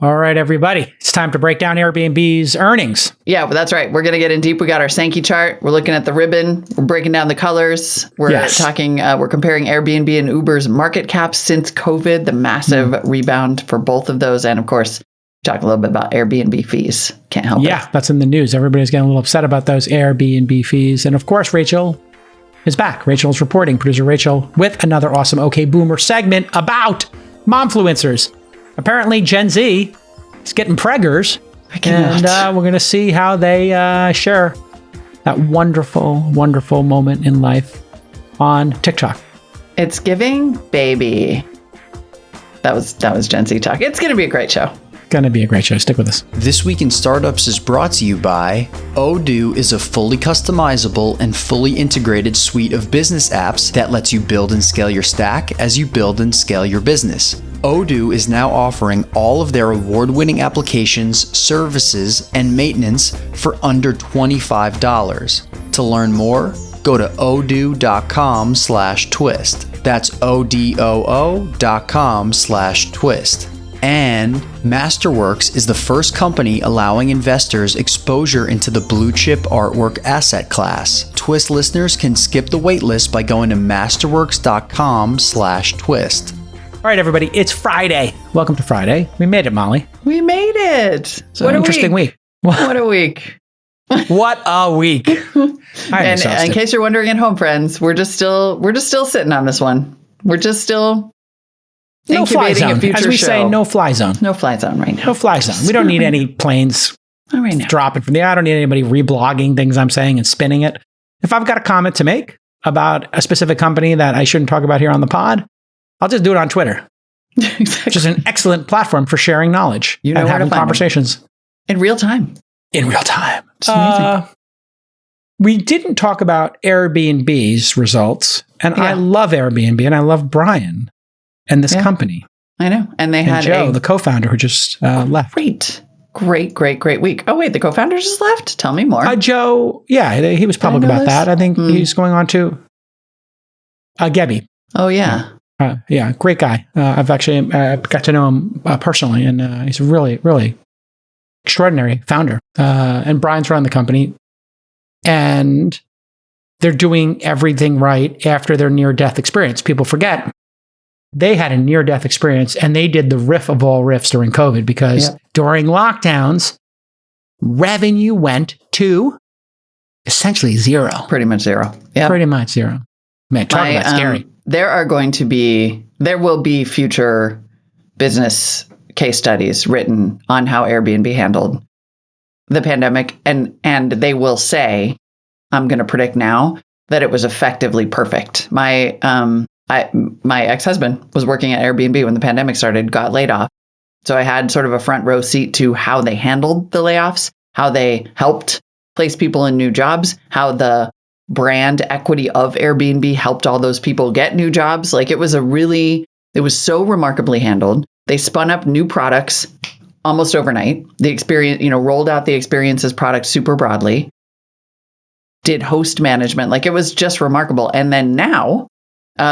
All right, everybody. It's time to break down Airbnb's earnings. Yeah, well, that's right. We're going to get in deep. We got our Sankey chart. We're looking at the ribbon. We're breaking down the colors. We're we're comparing Airbnb and Uber's market caps since COVID, the massive rebound for both of those. And of course, talk a little bit about Airbnb fees. Can't help it. Yeah, that's in the news. Everybody's getting a little upset about those Airbnb fees. And of course, Rachel is back. Rachel's reporting, producer Rachel, with another awesome OK Boomer segment about momfluencers. Apparently, Gen Z is getting preggers. And we're going to see how they share that wonderful, wonderful moment in life on TikTok. It's giving baby. That was Gen Z talk. It's going to be a great show. Going to be a great show. Stick with us. This Week in Startups is brought to you by Odoo is a fully customizable and fully integrated suite of business apps that lets you build and scale your stack as you build and scale your business. Odoo is now offering all of their award-winning applications, services, and maintenance for under $25. To learn more, go to odoo.com/twist. That's odoo.com/twist. And Masterworks is the first company allowing investors exposure into the blue chip artwork asset class. Twist listeners can skip the waitlist by going to masterworks.com/twist. All right, everybody, it's Friday. Welcome to Friday. We made it, Molly. We made it. What an interesting week. What a week. What a week. And in case you're wondering at home, friends, we're just still sitting on this one. We're just still no fly zone. As we say, no fly zone. No fly zone right now. No fly zone. We don't need any planes dropping from the air. I don't need anybody reblogging things I'm saying and spinning it. If I've got a comment to make about a specific company that I shouldn't talk about here on the pod, I'll just do it on Twitter. Exactly. Which is an excellent platform for sharing knowledge and having conversations. In real time. In real time. It's amazing. We didn't talk about Airbnb's results. And I love Airbnb and I love Brian and this company. I know. And they had Joe, the co-founder, who just left. Great week. Oh, wait, the co-founder just left? Tell me more. Joe, he was public about that. I think he's going on to Gebby. Oh, yeah. Great guy. I've actually got to know him personally, and he's a really, really extraordinary founder. And Brian's running the company, and they're doing everything right after their near-death experience. People forget they had a near-death experience, and they did the riff of all riffs during COVID because during lockdowns, revenue went to essentially zero. Pretty much zero. Yeah. Pretty much zero. Man, talk about scary. There will be future business case studies written on how Airbnb handled the pandemic. And they will say, I'm going to predict now, that it was effectively perfect. My ex-husband was working at Airbnb when the pandemic started, got laid off. So I had sort of a front row seat to how they handled the layoffs, how they helped place people in new jobs, how the brand equity of Airbnb helped all those people get new jobs. Like it was so remarkably handled. They spun up new products almost overnight. The experience, rolled out the experiences product super broadly, did host management. Like it was just remarkable. And then now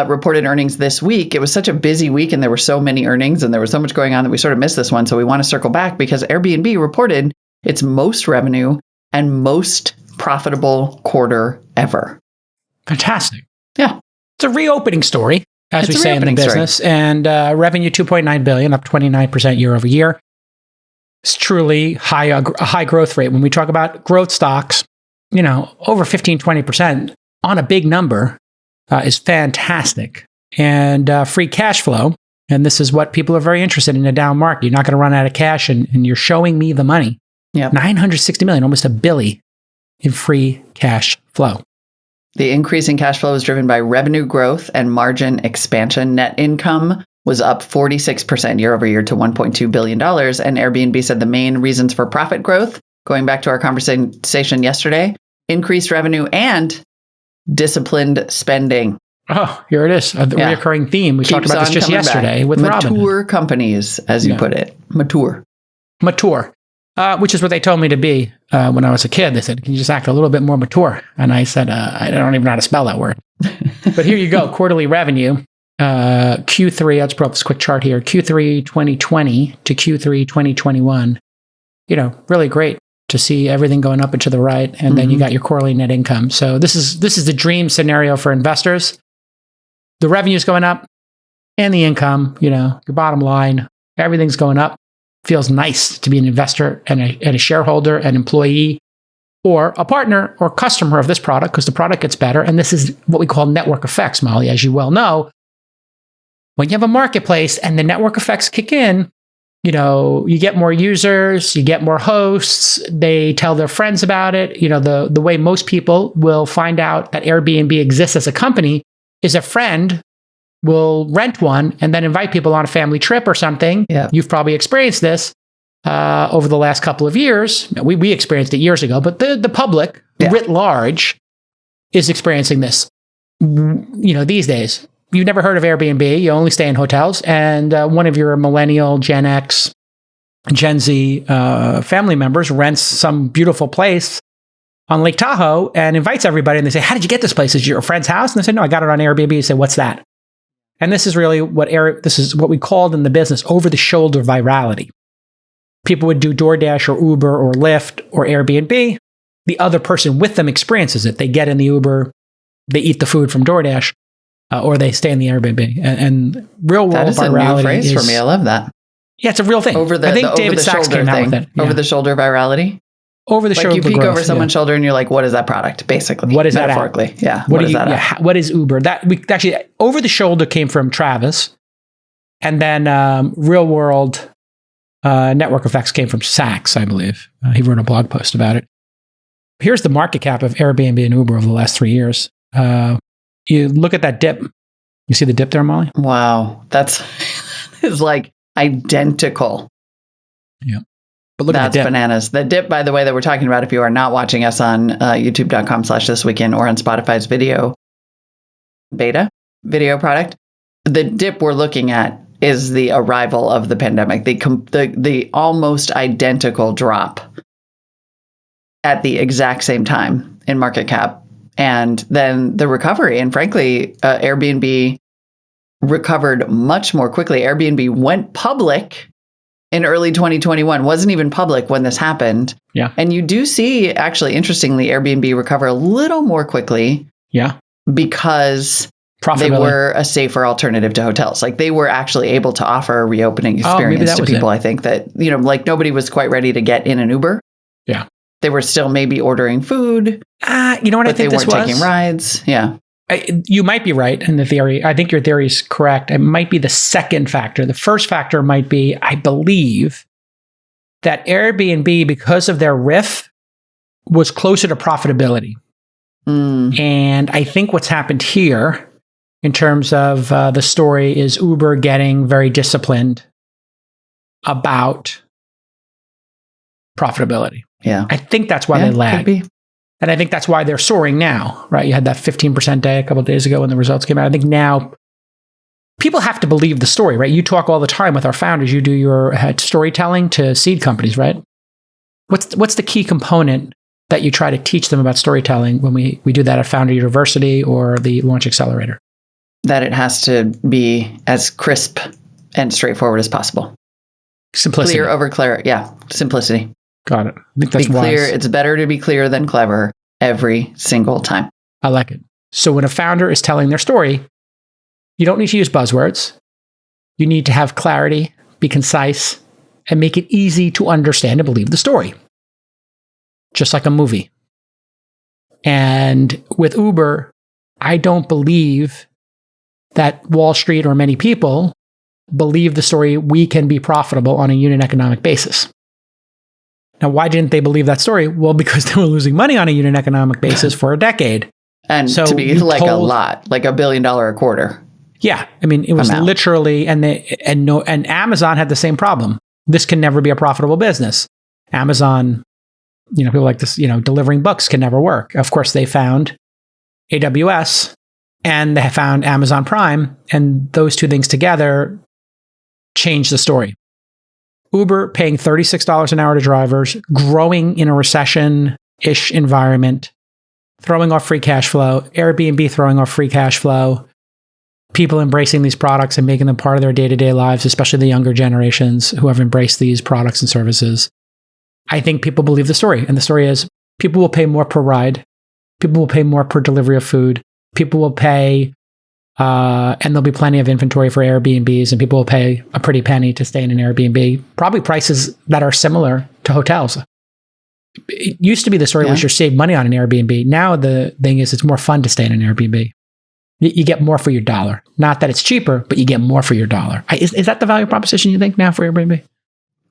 reported earnings this week. It was such a busy week and there were so many earnings and there was so much going on that we sort of missed this one. So we want to circle back because Airbnb reported its most revenue and most profitable quarter ever. Fantastic. Yeah. It's a reopening story, as we say in the business. And revenue $2.9 billion, up 29% year over year. It's truly a high growth rate. When we talk about growth stocks, over 15, 20% on a big number is fantastic. And free cash flow, and this is what people are very interested in a down market. You're not going to run out of cash and you're showing me the money. Yeah. $960 million, almost $1 billion in free cash flow. The increase in cash flow was driven by revenue growth and margin expansion. Net income was up 46% year over year to $1.2 billion. And Airbnb said the main reasons for profit growth, going back to our conversation yesterday, increased revenue and disciplined spending. Oh, here it is. The reoccurring theme. We talked about this just yesterday with Robin. Mature companies, as you put it. Mature. Which is what they told me to be when I was a kid. They said, can you just act a little bit more mature? And I said, I don't even know how to spell that word. But here you go. Quarterly revenue Q3, let's pull up this quick chart here, Q3 2020 to Q3 2021, really great to see everything going up and to the right. And then you got your quarterly net income. So this is the dream scenario for investors. The revenue's going up and the income, your bottom line, everything's going up. Feels nice to be an investor and a shareholder, an employee, or a partner or customer of this product because the product gets better. And this is what we call network effects, Molly, as you well know. When you have a marketplace and the network effects kick in, you get more users, you get more hosts, they tell their friends about it. The way most people will find out that Airbnb exists as a company is a friend will rent one and then invite people on a family trip or something. Yeah. You've probably experienced this over the last couple of years. We experienced it years ago, but the public writ large is experiencing this, these days. You've never heard of Airbnb. You only stay in hotels. And one of your millennial, Gen X, Gen Z family members rents some beautiful place on Lake Tahoe and invites everybody. And they say, how did you get this place? Is it your friend's house? And they say, no, I got it on Airbnb. You say, what's that? And this is really this is what we called in the business over-the-shoulder virality. People would do DoorDash or Uber or Lyft or Airbnb. The other person with them experiences it. They get in the Uber, they eat the food from DoorDash, or they stay in the Airbnb. And real world virality that is a new phrase for me. I love that. Yeah, it's a real thing. I think David Sachs came out with it. Yeah. Over the shoulder virality. Over the shoulder growth. You peek over someone's shoulder and you're like, what is that product? Basically. What is that? Metaphorically. Yeah. What is that? What is Uber? Actually, over the shoulder came from Travis. And then real world network effects came from Sachs, I believe. He wrote a blog post about it. Here's the market cap of Airbnb and Uber over the last 3 years. You look at that dip. You see the dip there, Molly? Wow. That's is like identical. Yeah. But look at that dip. Bananas. The dip, by the way, that we're talking about, if you are not watching us on youtube.com/thisweekend or on Spotify's video product, the dip we're looking at is the arrival of the pandemic, the almost identical drop at the exact same time in market cap. And then the recovery. And frankly, Airbnb recovered much more quickly. Airbnb went public in early 2021, wasn't even public when this happened. Yeah. And you do see, actually, interestingly, Airbnb recover a little more quickly. Yeah. Because they were a safer alternative to hotels. Like they were actually able to offer a reopening experience to people. I think that, like nobody was quite ready to get in an Uber. Yeah. They were still maybe ordering food. You know what I think this was? They weren't taking rides. Yeah. You might be right in the theory. I think your theory is correct. It might be the second factor. The first factor might be, I believe, that Airbnb, because of their RIF, was closer to profitability. And I think what's happened here in terms of the story is Uber getting very disciplined about profitability. Yeah. I think that's why they lag. Could be. And I think that's why they're soaring now, right? You had that 15% day a couple of days ago when the results came out. I think now people have to believe the story, right? You talk all the time with our founders. You do your storytelling to seed companies, right? What's the key component that you try to teach them about storytelling when we do that at Founder University or the Launch Accelerator? That it has to be as crisp and straightforward as possible. Simplicity. Clear over clear. Yeah. Simplicity. Got it. I think that's clear. wise. It's better to be clear than clever every single time. I like it. So when a founder is telling their story, you don't need to use buzzwords. You need to have clarity, be concise, and make it easy to understand and believe the story. Just like a movie. And with Uber, I don't believe that Wall Street or many people believe the story, we can be profitable on a unit economic basis. Now, why didn't they believe that story? Well, because they were losing money on a unit economic basis for a decade. And so to be like a lot, like $1 billion a quarter. Yeah. I mean, it was literally, and Amazon had the same problem. This can never be a profitable business. Amazon, people like this, delivering books can never work. Of course, they found AWS and they found Amazon Prime, and those two things together changed the story. Uber paying $36 an hour to drivers, growing in a recession-ish environment, throwing off free cash flow, Airbnb throwing off free cash flow, people embracing these products and making them part of their day-to-day lives, especially the younger generations who have embraced these products and services. I think people believe the story. And the story is people will pay more per ride. People will pay more per delivery of food. People will pay, and there'll be plenty of inventory for Airbnbs, and people will pay a pretty penny to stay in an Airbnb. Probably prices that are similar to hotels. It used to be the story was you save money on an Airbnb. Now the thing is it's more fun to stay in an Airbnb. You get more for your dollar. Not that it's cheaper, but you get more for your dollar. Is that the value proposition you think now for Airbnb?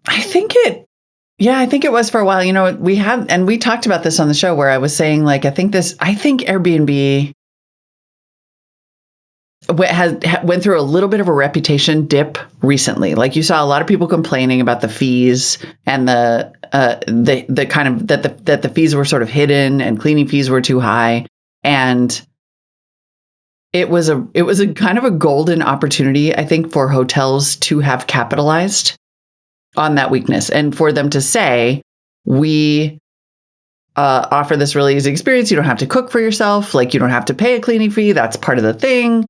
I think it was for a while. You know, we talked about this on the show where I was saying, like, I think Airbnb went through a little bit of a reputation dip recently. Like, you saw a lot of people complaining about the fees and the kind of that the fees were sort of hidden and cleaning fees were too high. And it was a kind of a golden opportunity, I think, for hotels to have capitalized on that weakness and for them to say, we offer this really easy experience. You don't have to cook for yourself. Like, you don't have to pay a cleaning fee. That's part of the thing.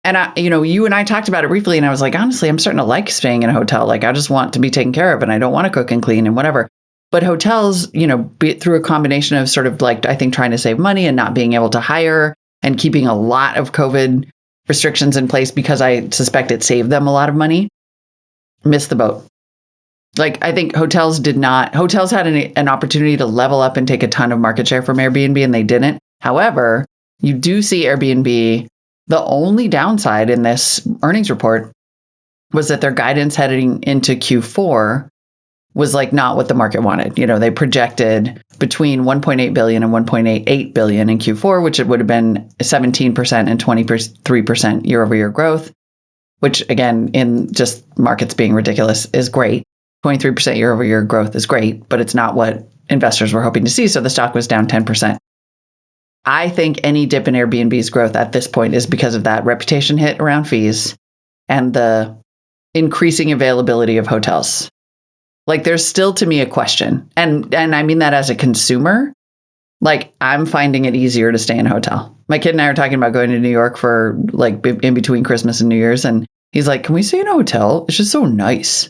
And you and I talked about it briefly, and I was like, honestly, I'm starting to like staying in a hotel. Like, I just want to be taken care of, and I don't want to cook and clean and whatever. But hotels, be it through a combination of sort of like, I think, trying to save money and not being able to hire and keeping a lot of COVID restrictions in place because I suspect it saved them a lot of money, missed the boat. Like, I think hotels had an opportunity to level up and take a ton of market share from Airbnb, and they didn't. However, you do see Airbnb. The only downside in this earnings report was that their guidance heading into Q4 was like not what the market wanted. They projected between 1.8 billion and 1.88 billion in Q4, which it would have been 17% and 23% year over year growth, which again, in just markets being ridiculous, is great. 23% year over year growth is great, but it's not what investors were hoping to see. So the stock was down 10%. I think any dip in Airbnb's growth at this point is because of that reputation hit around fees and the increasing availability of hotels. Like, there's still, to me, a question. And I mean that as a consumer. Like, I'm finding it easier to stay in a hotel. My kid and I are talking about going to New York for like in between Christmas and New Year's. And he's like, can we stay in a hotel? It's just so nice.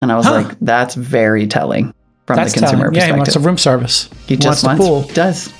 And I was like, that's very telling from the consumer perspective. Yeah, he wants a room service. He just wants the pool. Does.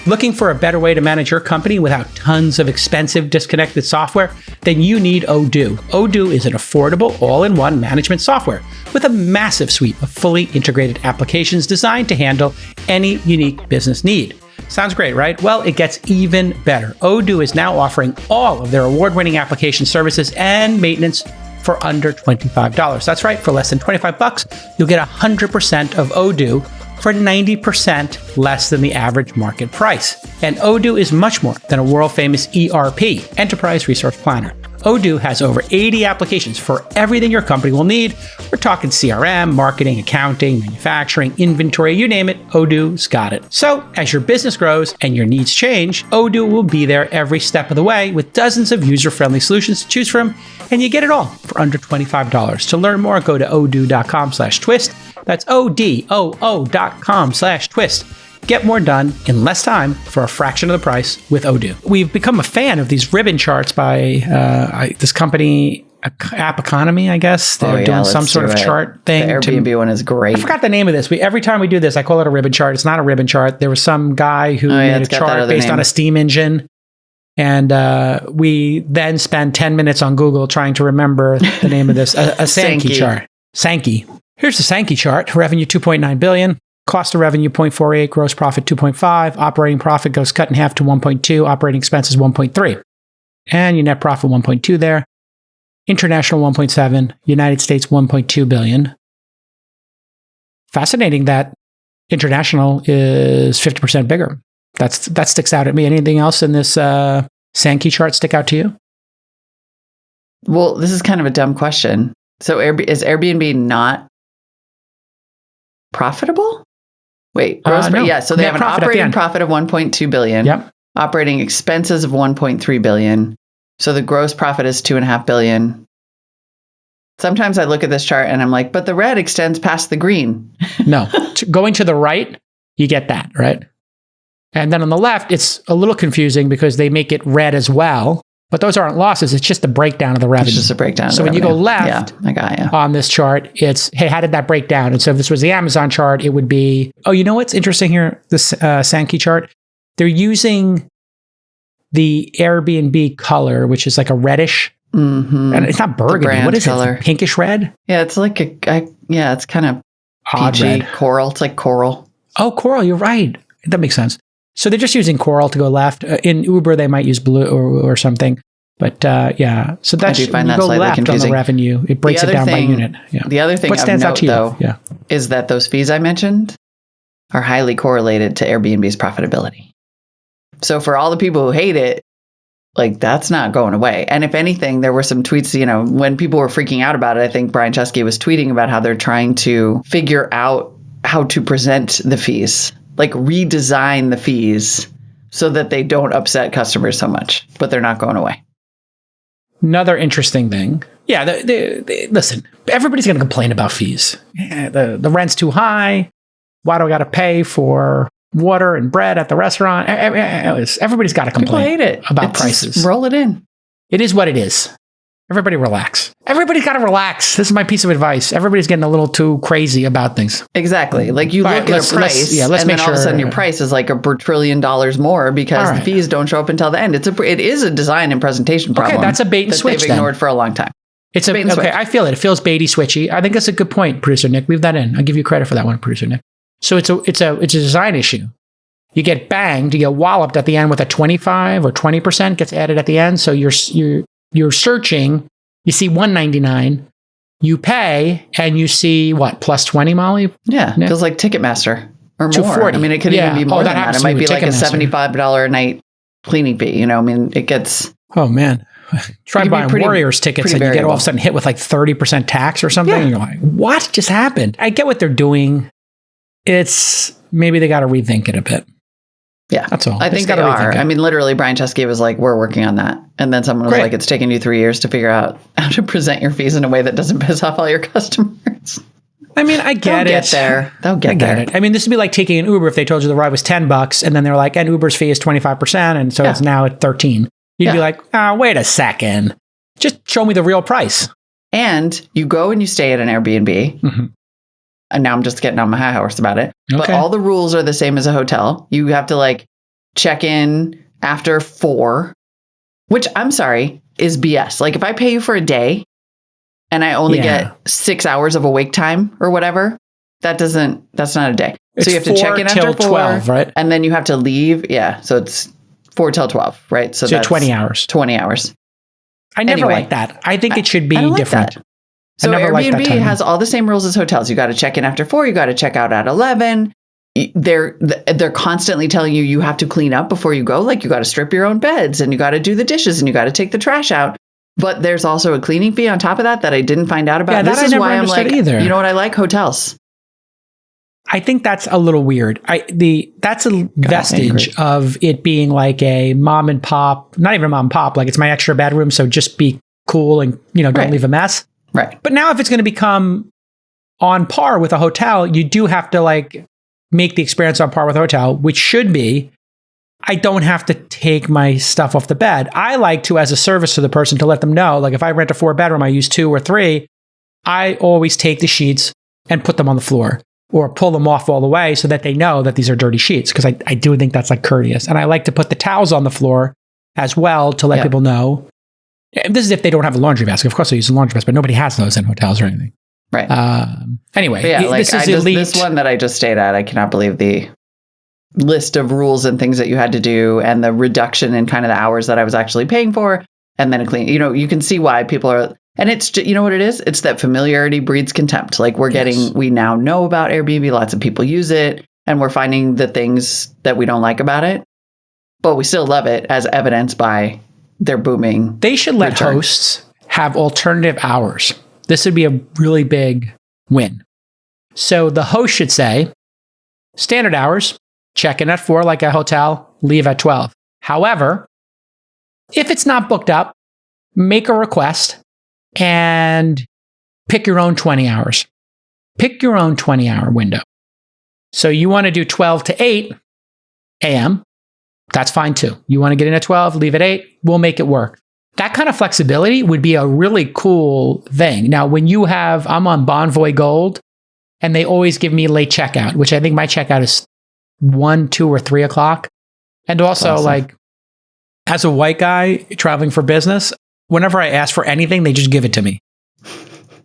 Looking for a better way to manage your company without tons of expensive, disconnected software? Then you need Odoo. Odoo is an affordable, all-in-one management software with a massive suite of fully integrated applications designed to handle any unique business need. Sounds great, right? Well, it gets even better. Odoo is now offering all of their award-winning application services and maintenance for under $25. That's right, for less than $25, you'll get 100% of Odoo for 90% less than the average market price. And Odoo is much more than a world-famous ERP, Enterprise Resource Planner. Odoo has over 80 applications for everything your company will need. We're talking CRM, marketing, accounting, manufacturing, inventory, you name it, Odoo's got it. So as your business grows and your needs change, Odoo will be there every step of the way with dozens of user-friendly solutions to choose from, and you get it all for under $25. To learn more, go to odoo.com/twist. That's odoo.com/twist. Get more done in less time for a fraction of the price with Odoo. We've become a fan of these ribbon charts by this company, App Economy, I guess. They're doing some sort of chart thing. The Airbnb one is great. I forgot the name of this. Every time we do this, I call it a ribbon chart. It's not a ribbon chart. There was some guy who made a chart based on a steam engine. And we then spend 10 minutes on Google trying to remember the name of this, a Sankey chart. Sankey. Here's the Sankey chart. Revenue, $2.9 billion. Cost of revenue, 0.48. Gross profit, 2.5. Operating profit goes cut in half to 1.2. Operating expenses, 1.3. And your net profit, 1.2 there. International, 1.7. United States, 1.2 billion. Fascinating that international is 50% bigger. That sticks out at me. Anything else in this Sankey chart stick out to you? Well, this is kind of a dumb question. So is Airbnb not profitable? Wait, gross no. Yeah, so they have an operating profit of 1.2 billion. Yep. Operating expenses of 1.3 billion. So the gross profit is 2.5 billion. Sometimes I look at this chart and I'm like, but the red extends past the green. No. Going to the right, you get that, right? And then on the left, it's a little confusing because they make it red as well. But those aren't losses. It's just the breakdown of the revenue. It's just a breakdown. So when you go left I got you. on this chart, it's, hey, how did that break down? And so if this was the Amazon chart, it would be, oh, you know what's interesting here? This Sankey chart, they're using the Airbnb color, which is like a reddish. Mm-hmm. And it's not burgundy. What is color. it? Pinkish red? Yeah, it's like it's kind of Odd peachy red. coral. It's like coral. Oh, coral. You're right. That makes sense. So they're just using coral to go left. In Uber, they might use blue or something. But yeah, so that's, I do find you that go slightly left confusing. on the revenue. It breaks it down by unit. Yeah. The other thing What of stands out note, to you? though, Yeah. is that those fees I mentioned are highly correlated to Airbnb's profitability. So for all the people who hate it, like that's not going away. And if anything, there were some tweets, when people were freaking out about it, I think Brian Chesky was tweeting about how they're trying to figure out how to present the fees, like redesign the fees so that they don't upset customers so much, but they're not going away. Another interesting thing. Yeah, listen, everybody's going to complain about fees. Yeah, the rent's too high. Why do I got to pay for water and bread at the restaurant? Everybody's got to complain People hate it. about prices. Roll it in. It is what it is. Everybody relax. Everybody's got to relax. This is my piece of advice. Everybody's getting a little too crazy about things. Exactly. Like you look at a price, and then all of a sudden your price is like $1 trillion more because the fees don't show up until the end. It is a design and presentation problem. Okay, that's a bait and switch. They've ignored for a long time. It's a bait and switch. I feel it. It feels baity switchy. I think that's a good point, producer Nick. Leave that in. I'll give you credit for that one, producer Nick. So it's a design issue. You get banged, you get walloped at the end with a 25 or 20% gets added at the end. So you're searching. You see $199, you pay, and you see what, plus 20, Molly? Yeah, it feels like Ticketmaster or more. $240. I mean, it could even be more than that. It might be like a $75 a night cleaning fee. It gets... Oh, man. Try buying Warriors tickets and you get all of a sudden hit with like 30% tax or something. And you're like, what just happened? I get what they're doing. It's maybe they got to rethink it a bit. Yeah, that's all. I think they are. I mean, literally, Brian Chesky was like, we're working on that. And then someone was like, it's taken you 3 years to figure out how to present your fees in a way that doesn't piss off all your customers. I mean, I get it. They'll get there. I mean, this would be like taking an Uber if they told you the ride was $10 and then they're like, and Uber's fee is 25%. And so it's now at 13. You'd be like, oh, wait a second. Just show me the real price. And you go and you stay at an Airbnb. Mm-hmm. And now I'm just getting on my high horse about it. Okay. But all the rules are the same as a hotel. You have to like check in after 4, which I'm sorry, is BS. Like if I pay you for a day and I only get 6 hours of awake time or whatever, that's not a day. It's so you have to check in after 4, 12, right? And then you have to leave. Yeah. So it's 4 till 12, right? So that's 20 hours. 20 hours. I never like that. I think it should be different. Like so Airbnb has all the same rules as hotels. You got to check in after 4. You got to check out at 11. They're constantly telling you have to clean up before you go. Like you got to strip your own beds and you got to do the dishes and you got to take the trash out. But there's also a cleaning fee on top of that I didn't find out about. Yeah, this is why I'm like, either. You know what I like? Hotels. I think that's a little weird. That's a vestige of it being like a mom and pop, not even a mom and pop, like it's my extra bedroom. So just be cool and, don't leave a mess. Right. But now if it's going to become on par with a hotel, you do have to like make the experience on par with a hotel, which should be, I don't have to take my stuff off the bed. I like to, as a service to the person, to let them know, like if I rent a 4-bedroom, I use 2 or 3, I always take the sheets and put them on the floor or pull them off all the way so that they know that these are dirty sheets. Because I do think that's like courteous. And I like to put the towels on the floor as well to let people know. And this is if they don't have a laundry basket. Of course, they use a laundry basket, but nobody has those in hotels or anything. Right. Anyway, this is elite. This one that I just stayed at, I cannot believe the list of rules and things that you had to do and the reduction in kind of the hours that I was actually paying for. And then a clean, you can see why people are, and it's, you know what it is? It's that familiarity breeds contempt. Like we now know about Airbnb. Lots of people use it and we're finding the things that we don't like about it, but we still love it as evidenced by their booming. They should let hosts have alternative hours. This would be a really big win. So the host should say, standard hours, check in at 4 like a hotel, leave at 12. However, if it's not booked up, make a request and pick your own 20 hours. Pick your own 20-hour window. So you want to do 12 to 8 a.m., That's fine too. You want to get in at 12, leave at 8, we'll make it work. That kind of flexibility would be a really cool thing. Now, when I'm on Bonvoy Gold, and they always give me late checkout, which I think my checkout is 1, 2, or 3 o'clock. And also, like, as a white guy traveling for business, whenever I ask for anything, they just give it to me.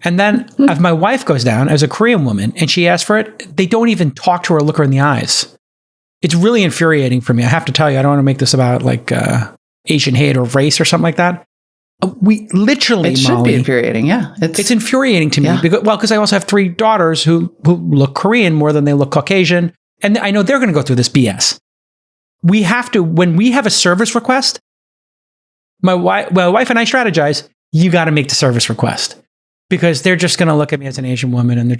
And then if my wife goes down as a Korean woman and she asks for it, they don't even talk to her or look her in the eyes. It's really infuriating for me. I have to tell you, I don't want to make this about like Asian hate or race or something like that. We literally, it should Molly, be infuriating. Yeah, it's infuriating to me yeah. because I also have 3 daughters who look Korean more than they look Caucasian, and I know they're going to go through this BS. We have to, when we have a service request, my wife and I strategize. You got to make the service request because they're just going to look at me as an Asian woman, and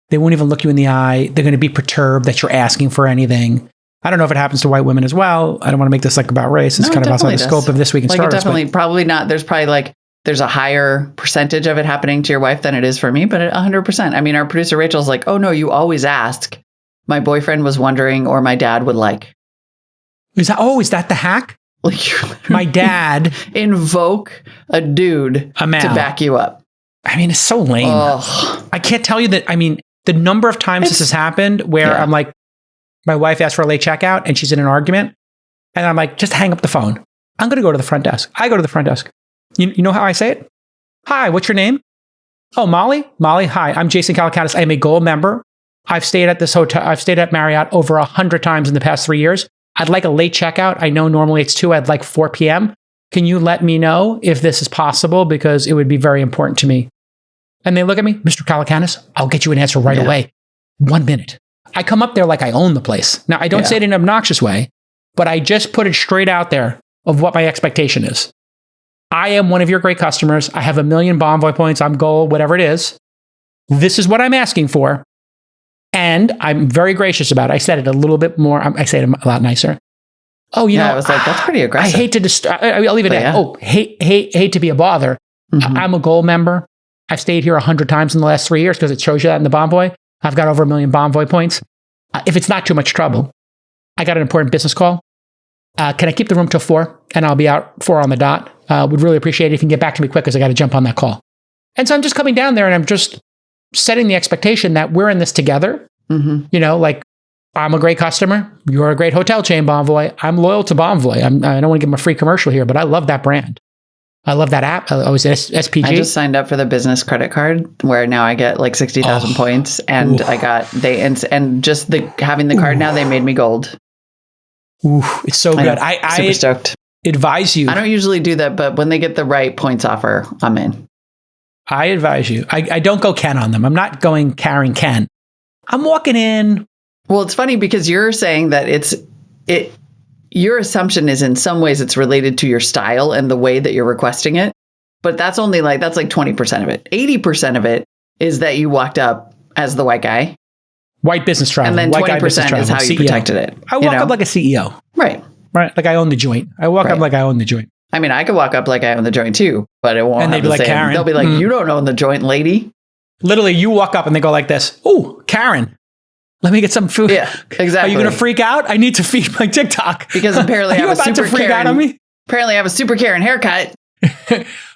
they won't even look you in the eye. They're going to be perturbed that you're asking for anything. I don't know if it happens to white women as well. I don't want to make this like about race. It's kind of outside the scope of This Week in Startups. It definitely, probably not. There's a higher percentage of it happening to your wife than it is for me, but 100%. I mean, our producer Rachel's like, oh no, you always ask. My boyfriend was wondering, or my dad would like. Is that the hack? Like, my dad invoke a dude to back you up. I mean, it's so lame. Ugh. I can't tell you that. I mean, the number of times this has happened where I'm like, my wife asked for a late checkout and she's in an argument. And I'm like, just hang up the phone. I'm going to go to the front desk. I go to the front desk. You know how I say it? Hi, what's your name? Oh, Molly? Molly, hi. I'm Jason Calacanis. I am a gold member. I've stayed at this hotel. I've stayed at Marriott over 100 times in the past 3 years. I'd like a late checkout. I know normally it's 2. I'd like 4 p.m. Can you let me know if this is possible? Because it would be very important to me. And they look at me, Mr. Calacanis, I'll get you an answer right away. 1 minute. I come up there like I own the place. Now, I don't say it in an obnoxious way, but I just put it straight out there of what my expectation is. I am one of your great customers. I have 1 million Bonvoy points. I'm gold, whatever it is. This is what I'm asking for. And I'm very gracious about it. I said it a little bit more. I say it a lot nicer. Oh, you know, I was like, that's pretty aggressive. I hate to I'll leave it at, hate to be a bother. Mm-hmm. I'm a gold member. I've stayed here 100 times in the last 3 years because it shows you that in the Bonvoy. I've got over 1 million Bonvoy points. If it's not too much trouble, I got an important business call. Can I keep the room till 4? And I'll be out 4 on the dot. Would really appreciate it if you can get back to me quick because I got to jump on that call. And so I'm just coming down there and I'm just setting the expectation that we're in this together. Mm-hmm. You know, like I'm a great customer. You're a great hotel chain, Bonvoy. I'm loyal to Bonvoy. I don't want to give them a free commercial here, but I love that brand. I love that app. I always SPG. I just signed up for the business credit card where now I get like 60,000 points, and I got and just having the card now, they made me gold. Ooh, it's so good. I super stoked. Advise you. I don't usually do that, but when they get the right points offer, I'm in. I advise you. I don't go Ken on them. I'm not going Karen Ken. I'm walking in. Well, it's funny because you're saying that your assumption is in some ways it's related to your style and the way that you're requesting it. But that's like 20% of it. 80% of it is that you walked up as the white guy. White business travel. And then 20% is how you protected it. I walk up like a CEO. Right. Like I own the joint. I walk up like I own the joint. I mean, I could walk up like I own the joint too, but it won't. And they'd be like, Karen. They'll be like, you don't own the joint, lady. Literally, you walk up and they go like this. Ooh, Karen. Let me get some food. Yeah, exactly. Are you going to freak out? I need to feed my TikTok. Because apparently I have a super freak out on me? Apparently I have a super Karen haircut.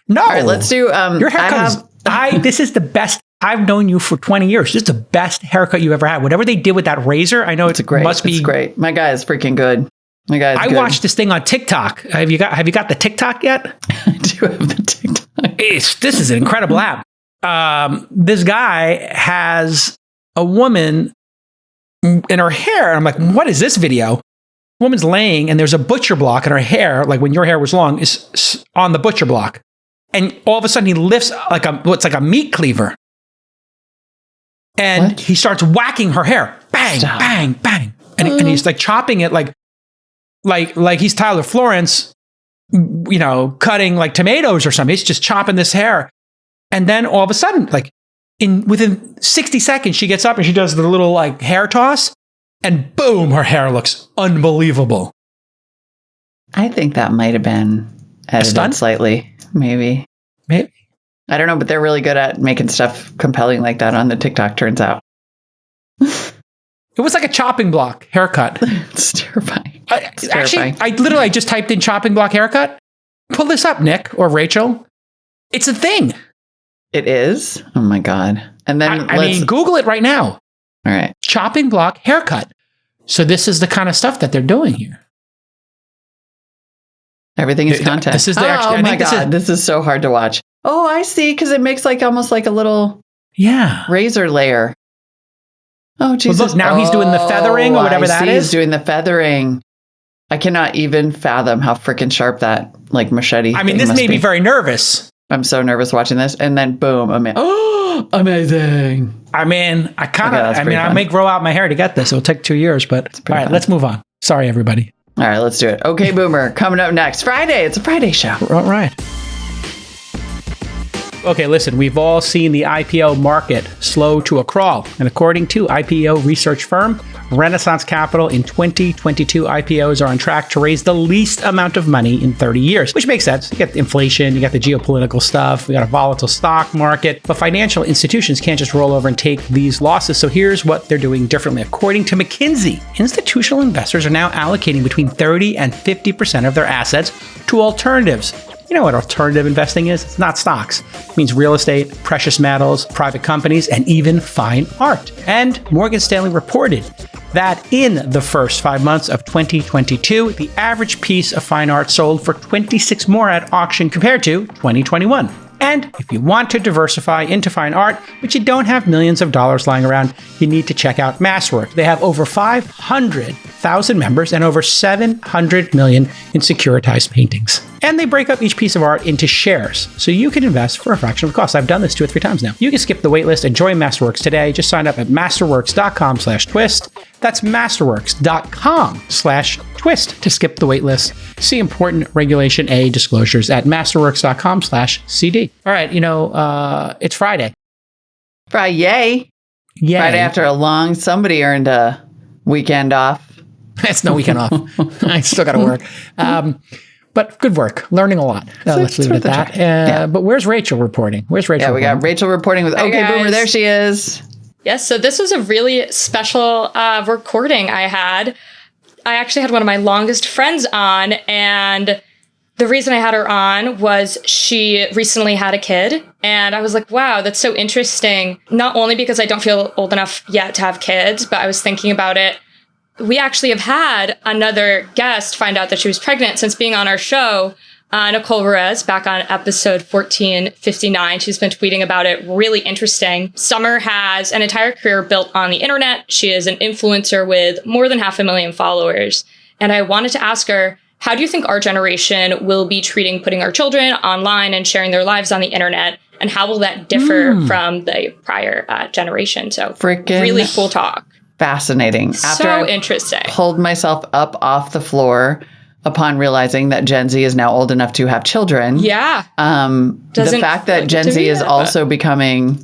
No. All right, let's do your haircut. This is the best. I've known you for 20 years. This is the best haircut you ever had. Whatever they did with that razor, I know it's great. It's great. My guy is freaking good. I watched this thing on TikTok. Have you got the TikTok yet? I do have the TikTok. This is an incredible app. This guy has a woman in her hair. And I'm like, what is this video? Woman's laying and there's a butcher block in her hair. Like when your hair was long is on the butcher block. And all of a sudden he lifts like a meat cleaver. And he starts whacking her hair. Bang, bang, bang. And he's like chopping it like he's Tyler Florence, you know, cutting like tomatoes or something. He's just chopping this hair. And then all of a sudden, like within 60 seconds, she gets up and she does the little like hair toss and boom, her hair looks unbelievable. I think that might have been edited slightly, maybe. I don't know, but they're really good at making stuff compelling like that on the TikTok, turns out. It was like a chopping block haircut. It's terrifying. It's Actually, terrifying. I just typed in chopping block haircut. Pull this up, Nick or Rachel. It's a thing. It is? Oh my God. And then I mean, Google it right now. All right. Chopping block haircut. So this is the kind of stuff that they're doing here. Everything is content. This is the actual. Oh my God. This is so hard to watch. Oh, I see. Because it makes like almost like a little razor layer. Oh, Jesus. Well, look, now he's doing the feathering or whatever that is. He's doing the feathering. I cannot even fathom how freaking sharp that like machete. I mean, this made me very nervous. I'm so nervous watching this. And then boom, amazing. I mean, I may grow out my hair to get this. It'll take 2 years, but all right, let's move on. Sorry, everybody. All right, let's do it. Okay, Boomer, coming up next. Friday. It's a Friday show. All right. Okay, listen, we've all seen the IPO market slow to a crawl. And according to IPO research firm Renaissance Capital, in 2022, IPOs are on track to raise the least amount of money in 30 years, which makes sense. You got inflation, you got the geopolitical stuff, we got a volatile stock market, but financial institutions can't just roll over and take these losses. So here's what they're doing differently. According to McKinsey, institutional investors are now allocating between 30 and 50% of their assets to alternatives. You know what alternative investing is? It's not stocks. It means real estate, precious metals, private companies, and even fine art. And Morgan Stanley reported that in the first 5 months of 2022, the average piece of fine art sold for 26 more at auction compared to 2021. And if you want to diversify into fine art, but you don't have millions of dollars lying around, you need to check out Masterworks. They have over 500,000 members and over 700 million in securitized paintings. And they break up each piece of art into shares, so you can invest for a fraction of the cost. I've done this 2 or 3 times now. You can skip the waitlist and join Masterworks today. Just sign up at masterworks.com/twist. That's masterworks.com/twist to skip the waitlist. See important Regulation A disclosures at masterworks.com/CD. All right, it's Friday. Yay. Friday after a long, somebody earned a weekend off. It's no weekend off. I still got to work. But good work. Learning a lot. Let's leave it at that. But where's Rachel reporting? We got Rachel reporting with Okay Boomer. There she is. Yes, so this was a really special recording I had. I actually had one of my longest friends on, and the reason I had her on was she recently had a kid, and I was like, wow, that's so interesting. Not only because I don't feel old enough yet to have kids, but I was thinking about it. We actually have had another guest find out that she was pregnant since being on our show. Nicole Perez, back on episode 1459. She's been tweeting about it. Really interesting. Summer has an entire career built on the internet. She is an influencer with more than 500,000 followers. And I wanted to ask her, how do you think our generation will be treating putting our children online and sharing their lives on the internet? And how will that differ from the prior generation? So freaking really cool talk. Fascinating. After so interesting. Pulled myself up off the floor upon realizing that Gen Z is now old enough to have children. Yeah. The fact that Gen Z is also becoming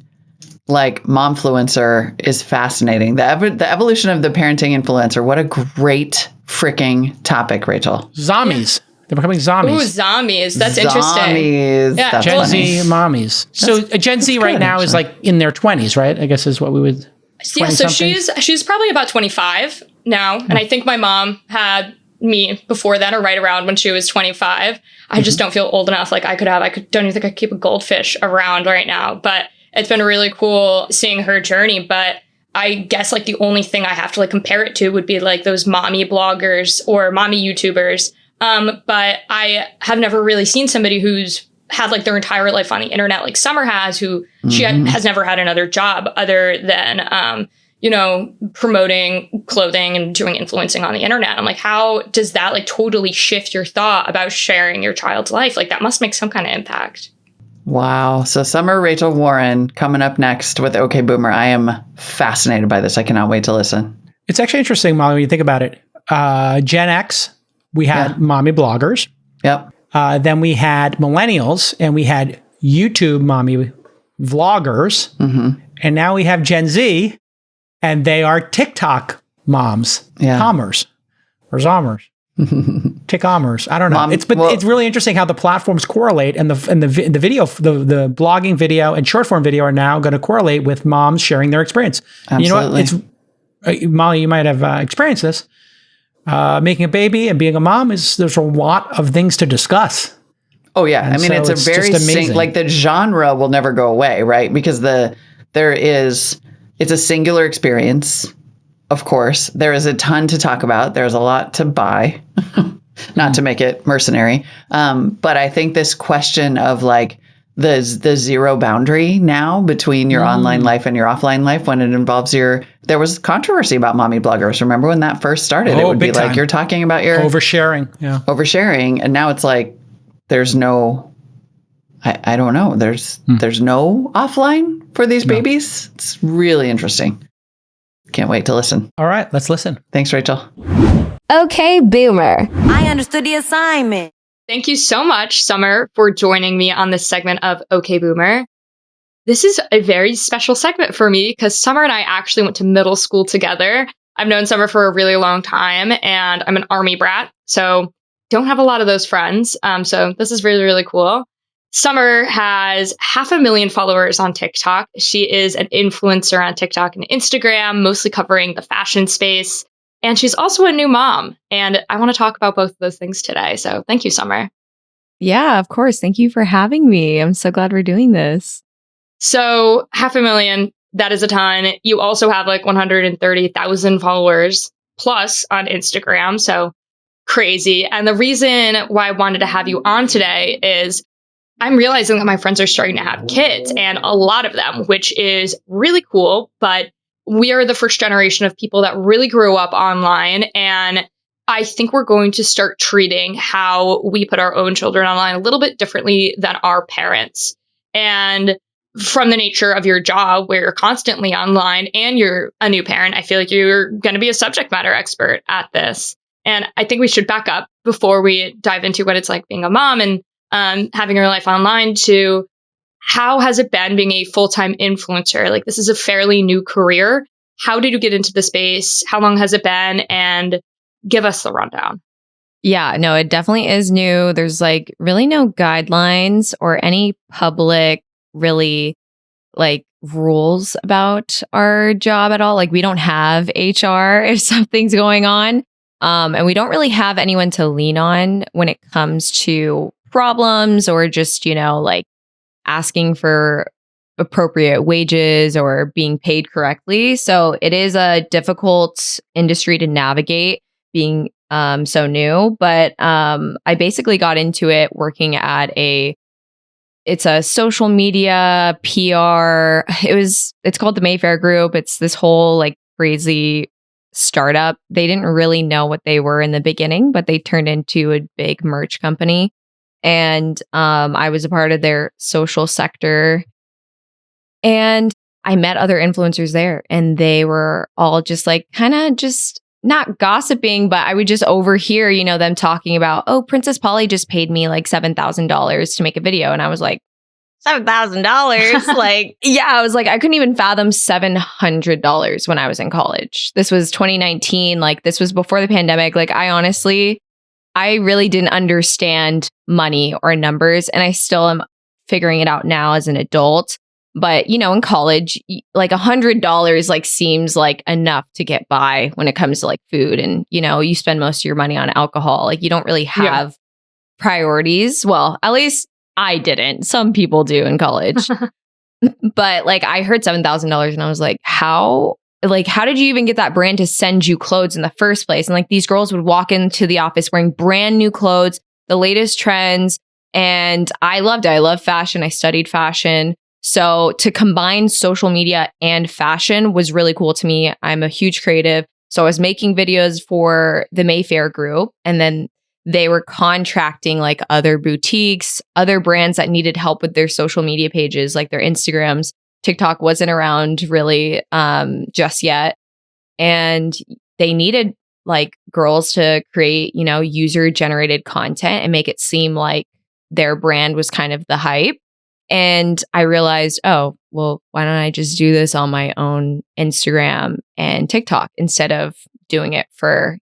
like momfluencer is fascinating. The evolution of the parenting influencer. What a great freaking topic, Rachel. Zombies. They're becoming zombies. Ooh, zombies. That's interesting. Yeah, Gen Z mommies. So a Gen Z right now is like in their 20s, right? I guess is what we would. Yeah, so she's probably about 25 now. And I think my mom had me before then, or right around when she was 25. I just don't feel old enough. Like don't even think I could keep a goldfish around right now. But it's been really cool seeing her journey. But I guess like the only thing I have to like compare it to would be like those mommy bloggers or mommy YouTubers. But I have never really seen somebody who's had like their entire life on the internet, like Summer has, who she has never had another job other than, promoting clothing and doing influencing on the internet. I'm like, how does that like totally shift your thought about sharing your child's life? Like that must make some kind of impact. Wow. So Summer Rachel Warren coming up next with Okay Boomer. I am fascinated by this. I cannot wait to listen. It's actually interesting, Molly, when you think about it. Gen X, we had mommy bloggers. Yep. Then we had millennials and we had YouTube mommy vloggers. And now we have Gen Z and they are TikTok moms, Tommers or Zommers, Tick-Ommers. I don't know. It's really interesting how the platforms correlate and the video, the blogging video and short form video are now going to correlate with moms sharing their experience. Absolutely. You know what? Molly, you might have experienced this. Making a baby and being a mom there's a lot of things to discuss. Oh yeah. And I mean, so it's a very just amazing. like the genre will never go away, right? Because it's a singular experience. Of course, there is a ton to talk about. There's a lot to buy, not to make it mercenary. But I think this question of like the zero boundary now between your online life and your offline life when it involves there was controversy about mommy bloggers. Remember when that first started? It would be like, you're talking about your oversharing. Yeah. Oversharing. And now it's like, there's no, I don't know. There's no offline for these babies. It's really interesting. Can't wait to listen. All right, let's listen. Thanks, Rachel. Okay, Boomer. I understood the assignment. Thank you so much, Summer, for joining me on this segment of OK Boomer. This is a very special segment for me because Summer and I actually went to middle school together. I've known Summer for a really long time, and I'm an Army brat, so don't have a lot of those friends. So this is really, really cool. Summer has 500,000 followers on TikTok. She is an influencer on TikTok and Instagram, mostly covering the fashion space. And she's also a new mom. And I want to talk about both of those things today. So thank you, Summer. Yeah, of course. Thank you for having me. I'm so glad we're doing this. So 500,000, that is a ton. You also have like 130,000 followers plus on Instagram. So crazy. And the reason why I wanted to have you on today is I'm realizing that my friends are starting to have kids, and a lot of them, which is really cool. But we are the first generation of people that really grew up online. And I think we're going to start treating how we put our own children online a little bit differently than our parents. And from the nature of your job, where you're constantly online and you're a new parent, I feel like you're going to be a subject matter expert at this. And I think we should back up before we dive into what it's like being a mom and having your life online to how has it been being a full-time influencer? Like, this is a fairly new career. How did you get into the space? How long has it been? And give us the rundown. Yeah, no, it definitely is new. There's like really no guidelines or any public really like rules about our job at all. Like, we don't have HR if something's going on. And we don't really have anyone to lean on when it comes to problems or just, like asking for appropriate wages or being paid correctly. So it is a difficult industry to navigate being so new. But I basically got into it working at it's a social media PR. It's called the Mayfair Group. It's this whole like crazy startup. They didn't really know what they were in the beginning, but they turned into a big merch company. And I was a part of their social sector. And I met other influencers there, and they were all just like kind of just not gossiping, but I would just overhear, them talking about, oh, Princess Polly just paid me like $7,000 to make a video. And I was like, $7,000? Like, yeah, I was like, I couldn't even fathom $700 when I was in college. This was 2019. Like, this was before the pandemic. Like, I really didn't understand money or numbers, and I still am figuring it out now as an adult. But, in college, like $100 like seems like enough to get by when it comes to like food. And, you spend most of your money on alcohol. Like, you don't really have priorities. Well, at least I didn't. Some people do in college. But like, I heard $7,000 and I was like, how did you even get that brand to send you clothes in the first place? And like, these girls would walk into the office wearing brand new clothes, the latest trends. And I loved it. I love fashion. I studied fashion. So to combine social media and fashion was really cool to me. I'm a huge creative. So I was making videos for the Mayfair Group, and then they were contracting like other boutiques, other brands that needed help with their social media pages, like their Instagrams. TikTok wasn't around really just yet. And they needed like girls to create, user generated content and make it seem like their brand was kind of the hype. And I realized, oh, well, why don't I just do this on my own Instagram and TikTok instead of doing it for,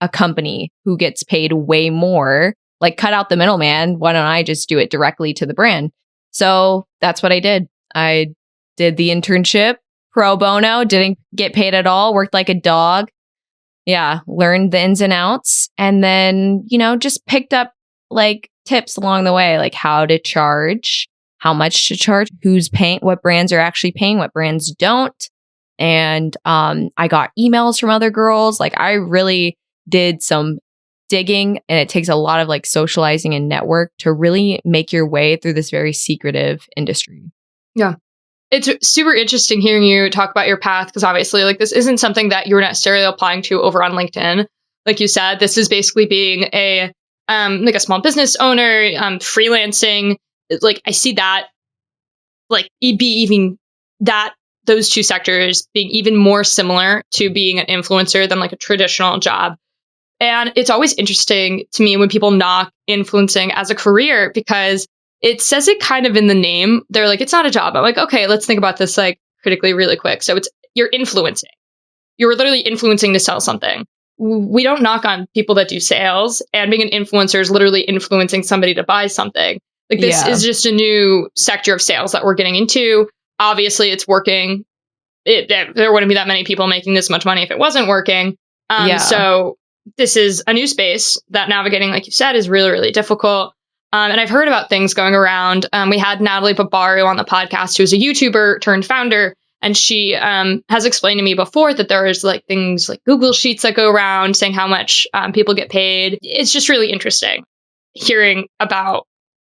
a company who gets paid way more? Like, cut out the middleman. Why don't I just do it directly to the brand? So that's what I did. I did the internship, pro bono, didn't get paid at all, worked like a dog. Yeah, learned the ins and outs, and then, just picked up like tips along the way, like how to charge, how much to charge, who's paying, what brands are actually paying, what brands don't. And I got emails from other girls. Like I really did some digging, and it takes a lot of like socializing and network to really make your way through this very secretive industry. Yeah. It's super interesting hearing you talk about your path, because obviously like this isn't something that you're necessarily applying to over on LinkedIn. Like you said, this is basically being a like a small business owner, freelancing. Like I see that like those two sectors being even more similar to being an influencer than like a traditional job. And it's always interesting to me when people knock influencing as a career, because it says it kind of in the name. They're like, it's not a job. I'm like, okay, let's think about this like critically really quick. So you're influencing. You're literally influencing to sell something. We don't knock on people that do sales, and being an influencer is literally influencing somebody to buy something. Like this is just a new sector of sales that we're getting into. Obviously it's working. There wouldn't be that many people making this much money if it wasn't working. So this is a new space that navigating, like you said, is really, really difficult. And I've heard about things going around. We had Natalie Babaru on the podcast, who's a YouTuber turned founder. And she has explained to me before that there is like things like Google Sheets that go around saying how much people get paid. It's just really interesting hearing about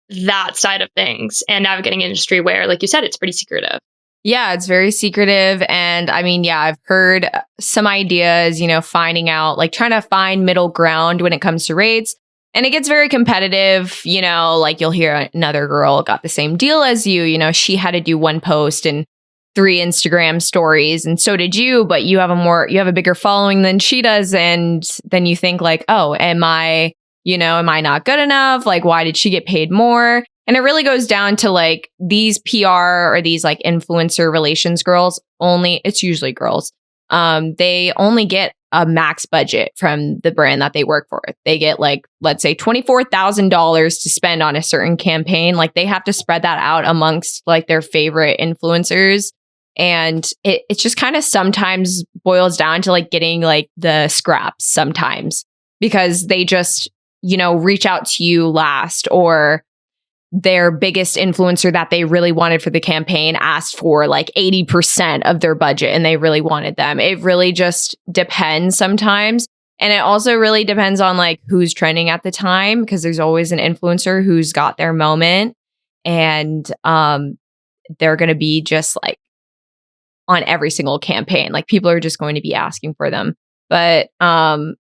that side of things and navigating an industry where, like you said, it's pretty secretive. Yeah, it's very secretive. And I mean, yeah, I've heard some ideas, finding out, like trying to find middle ground when it comes to rates. And it gets very competitive, like you'll hear another girl got the same deal as you, she had to do one post and 3 Instagram stories, and so did you, but you have a bigger following than she does. And then you think like, oh, am I not good enough? Like, why did she get paid more? And it really goes down to like these PR or these like influencer relations girls it's usually girls. They only get a max budget from the brand that they work for. They get like, let's say $24,000 to spend on a certain campaign. Like they have to spread that out amongst like their favorite influencers. And it just kind of sometimes boils down to like getting like the scraps sometimes, because they just, reach out to you last, or their biggest influencer that they really wanted for the campaign asked for like 80% of their budget and they really wanted them. It really just depends sometimes. And it also really depends on like who's trending at the time, because there's always an influencer who's got their moment, and they're going to be just like on every single campaign. Like people are just going to be asking for them. But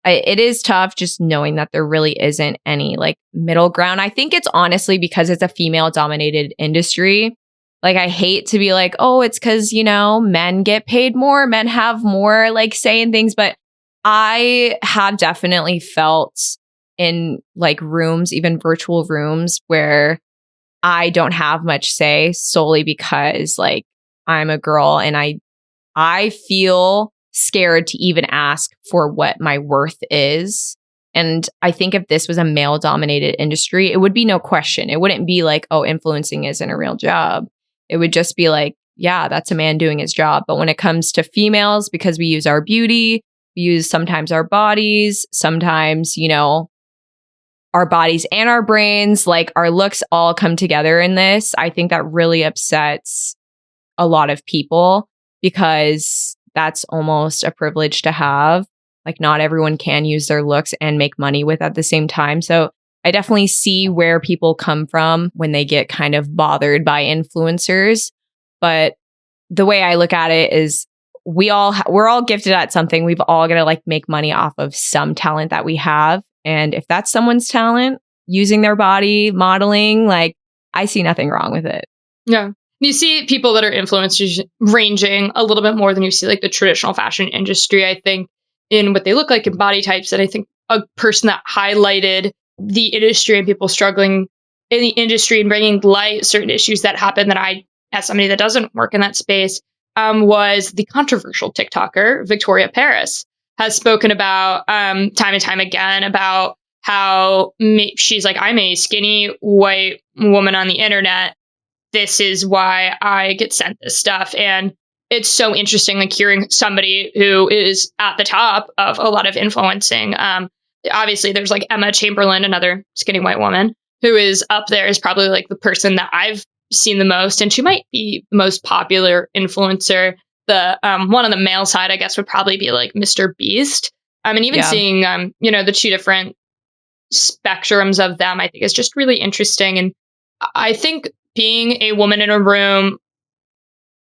it is tough just knowing that there really isn't any like middle ground. I think it's honestly because it's a female dominated industry. Like I hate to be like, oh, it's because, men get paid more, men have more like say in things. But I have definitely felt in like rooms, even virtual rooms, where I don't have much say solely because like I'm a girl and I feel scared to even ask for what my worth is. And I think if this was a male dominated industry, it would be no question. It wouldn't be like, oh, influencing isn't a real job. It would just be like, yeah, that's a man doing his job. But when it comes to females, because we use our beauty, we use sometimes our bodies, sometimes, our bodies and our brains, like our looks all come together in this. I think that really upsets a lot of people, because that's almost a privilege to have. Like not everyone can use their looks and make money with at the same time. So I definitely see where people come from when they get kind of bothered by influencers. But the way I look at it is we're all gifted at something. We've all got to like make money off of some talent that we have. And if that's someone's talent, using their body, modeling, like I see nothing wrong with it. Yeah. You see people that are influencers ranging a little bit more than you see like the traditional fashion industry, I think, in what they look like in body types. And I think a person that highlighted the industry and people struggling in the industry and bringing light certain issues that happen that I, as somebody that doesn't work in that space, was the controversial TikToker, Victoria Paris, has spoken about time and time again about how she's like, I'm a skinny white woman on the internet. This is why I get sent this stuff. And it's so interesting, like hearing somebody who is at the top of a lot of influencing. Obviously, there's like Emma Chamberlain, another skinny white woman, who is up there, is probably like the person that I've seen the most, and she might be the most popular influencer. The one on the male side, I guess, would probably be like Mr. Beast. And even seeing, the two different spectrums of them, I think is just really interesting. And I think being a woman in a room,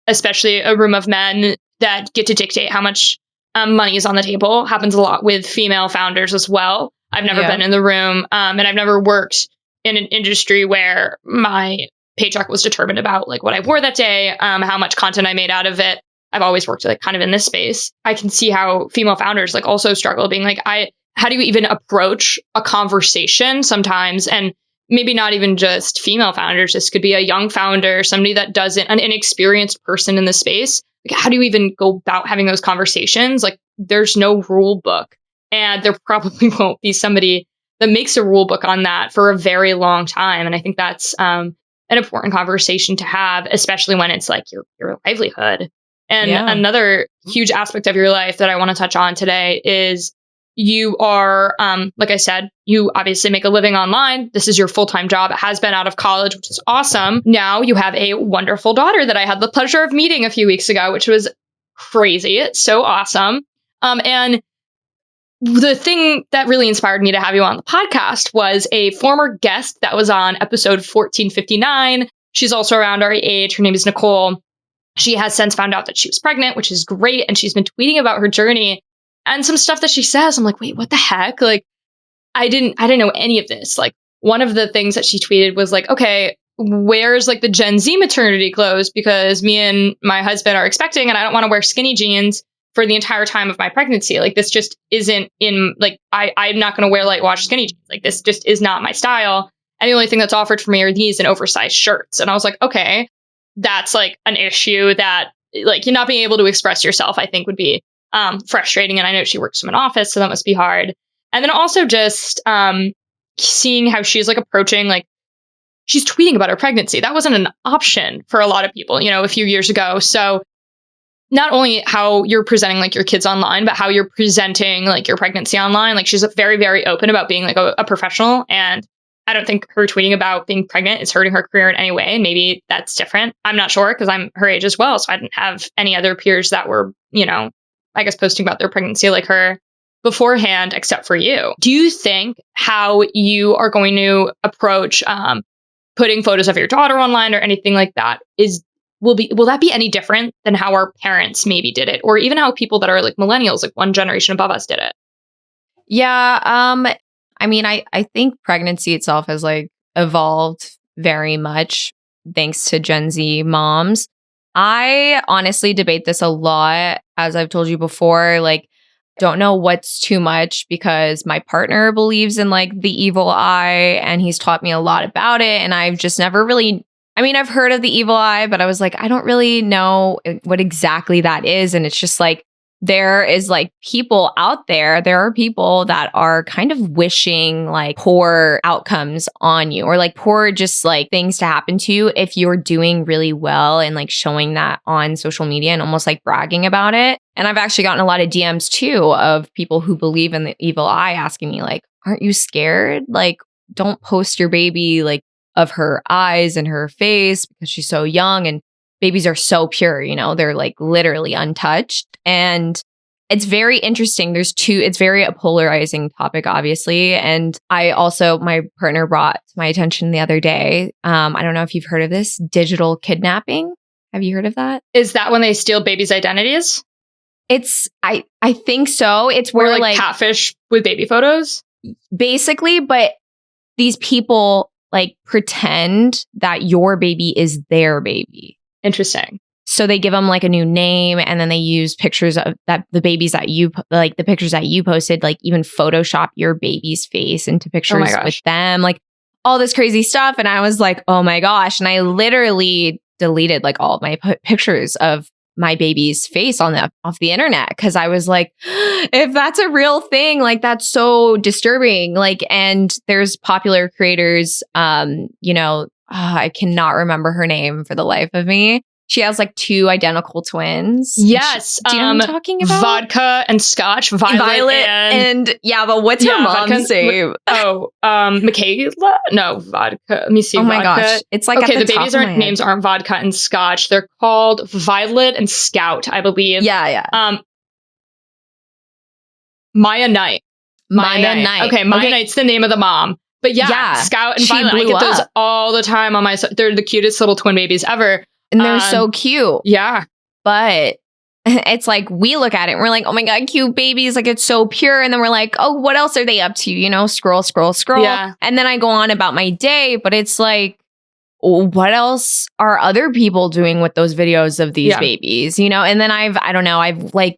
especially a room of men that get to dictate how much money is on the table, happens a lot with female founders as well. I've never been in the room, and I've never worked in an industry where my paycheck was determined about like what I wore that day, how much content I made out of it. I've always worked like kind of in this space. I can see how female founders like also struggle being like, how do you even approach a conversation sometimes? And maybe not even just female founders. This could be a young founder, somebody that doesn't, an inexperienced person in the space. Like, how do you even go about having those conversations? Like, there's no rule book, and there probably won't be somebody that makes a rule book on that for a very long time. And I think that's an important conversation to have, especially when it's like your livelihood. And another huge aspect of your life that I want to touch on today is you are, like I said, you obviously make a living online. This is your full-time job. It has been out of college, which is awesome. Now you have a wonderful daughter that I had the pleasure of meeting a few weeks ago, which was crazy. It's so awesome. And the thing that really inspired me to have you on the podcast was a former guest that was on episode 1459. She's also around our age. Her name is Nicole. She has since found out that she was pregnant, which is great. And she's been tweeting about her journey and some stuff that she says. I'm like, wait, what the heck? Like, I didn't know any of this. Like, one of the things that she tweeted was like, okay, where's like the Gen Z maternity clothes? Because me and my husband are expecting and I don't want to wear skinny jeans for the entire time of my pregnancy. Like, this just isn't in, like, I'm not going to wear light wash skinny jeans. Like, this just is not my style. And the only thing that's offered for me are these and oversized shirts. And I was like, okay, that's like an issue that like you not being able to express yourself, I think would be frustrating. And I know she works from an office, so that must be hard. And then also just seeing how she's like approaching, like she's tweeting about her pregnancy. That wasn't an option for a lot of people, a few years ago. So not only how you're presenting like your kids online, but how you're presenting like your pregnancy online. Like, she's very, very open about being like a professional. And I don't think her tweeting about being pregnant is hurting her career in any way. And maybe that's different. I'm not sure because I'm her age as well. So I didn't have any other peers that were, I guess posting about their pregnancy like her beforehand, except for you. Do you think how you are going to approach putting photos of your daughter online or anything like that will that be any different than how our parents maybe did it, or even how people that are like millennials, like one generation above us, did it? Yeah. I mean, I think pregnancy itself has like evolved very much thanks to Gen Z moms. I honestly debate this a lot. As I've told you before, like, don't know what's too much because my partner believes in like the evil eye and he's taught me a lot about it. And I've just never really, I've heard of the evil eye, but I was like, I don't really know what exactly that is. And it's just like, there is like people out there, there are people that are kind of wishing like poor outcomes on you, or like poor just like things to happen to you if you're doing really well, and like showing that on social media and almost like bragging about it. And I've actually gotten a lot of DMs too of people who believe in the evil eye asking me like, aren't you scared? Like, don't post your baby like of her eyes and her face because she's so young, and babies are so pure, they're like literally untouched. And it's very interesting. It's very a polarizing topic, obviously. And my partner brought to my attention the other day, I don't know if you've heard of this, digital kidnapping. Have you heard of that? Is that when they steal babies' identities? I think so. It's where or like catfish with baby photos? Basically, but these people like pretend that your baby is their baby. Interesting. So they give them like a new name, and then they use pictures of the babies that you like, the pictures that you posted, like even Photoshop your baby's face into pictures with them, like all this crazy stuff. And I was like, oh my gosh. And I literally deleted like all of my pictures of my baby's face off the internet, because I was like, if that's a real thing, like that's so disturbing. Like, and there's popular creators, I cannot remember her name for the life of me. She has like 2 identical twins. Yes. Do you know what I'm talking about? Vodka and scotch. Violet and yeah, but what's her mom's name? Michaela? No, vodka. Let me see. Oh my vodka. gosh. It's like okay, at the the top babies' of my head. names aren't vodka and scotch. They're called Violet and Scout, I believe. Yeah. Maya Knight. Maya Knight. Okay, Maya Knight's the name of the mom. But yeah, Scout and she Violet. I blew get those up. all the time on my. They're the cutest little twin babies ever. And they're so cute. Yeah. But it's like we look at it and we're like, oh my God, cute babies. Like it's so pure. And then we're like, oh, what else are they up to? You know, scroll. Yeah. And then I go on about my day. But it's like, what else are other people doing with those videos of these babies? You know, and then I've like,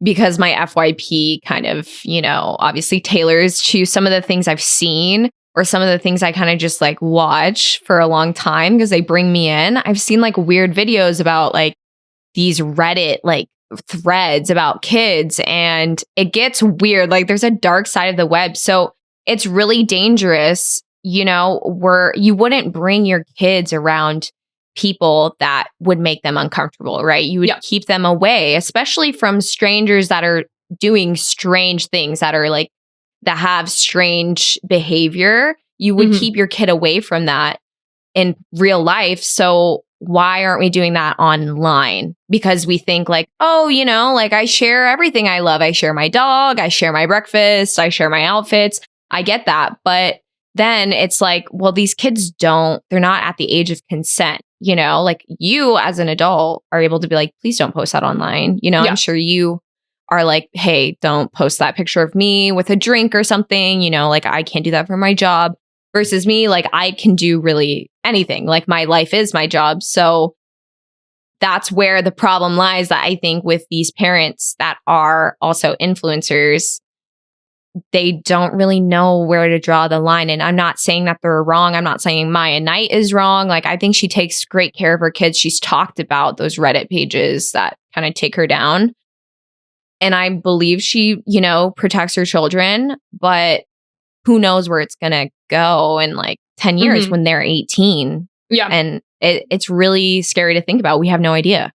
because my FYP kind of, you know, obviously tailors to some of the things I've seen or some of the things I kind of just like watch for a long time because they bring me in. I've seen like weird videos about like these Reddit like threads about kids, and it gets weird. Like there's a dark side of the web. So it's really dangerous, you know, where you wouldn't bring your kids around people that would make them uncomfortable, right? You would keep them away, especially from strangers that are doing strange things that are like, that have strange behavior. You would keep your kid away from that in real life. So why aren't we doing that online? Because we think like, oh, you know, like I share everything I love. I share my dog, I share my breakfast, I share my outfits. I get that. But then it's like, well, these kids they're not at the age of consent, you know, like you as an adult are able to be like, please don't post that online. You know, I'm sure you are like, hey, don't post that picture of me with a drink or something, you know, like I can't do that for my job. Versus me, like I can do really anything. Like my life is my job. So that's where the problem lies, that I think with these parents that are also influencers, they don't really know where to draw the line. And I'm not saying that they're wrong. I'm not saying Maya Knight is wrong. Like I think she takes great care of her kids. She's talked about those Reddit pages that kind of take her down. And I believe she, you know, protects her children, but who knows where it's going to go in like 10 years when they're 18. Yeah. And it's really scary to think about. We have no idea.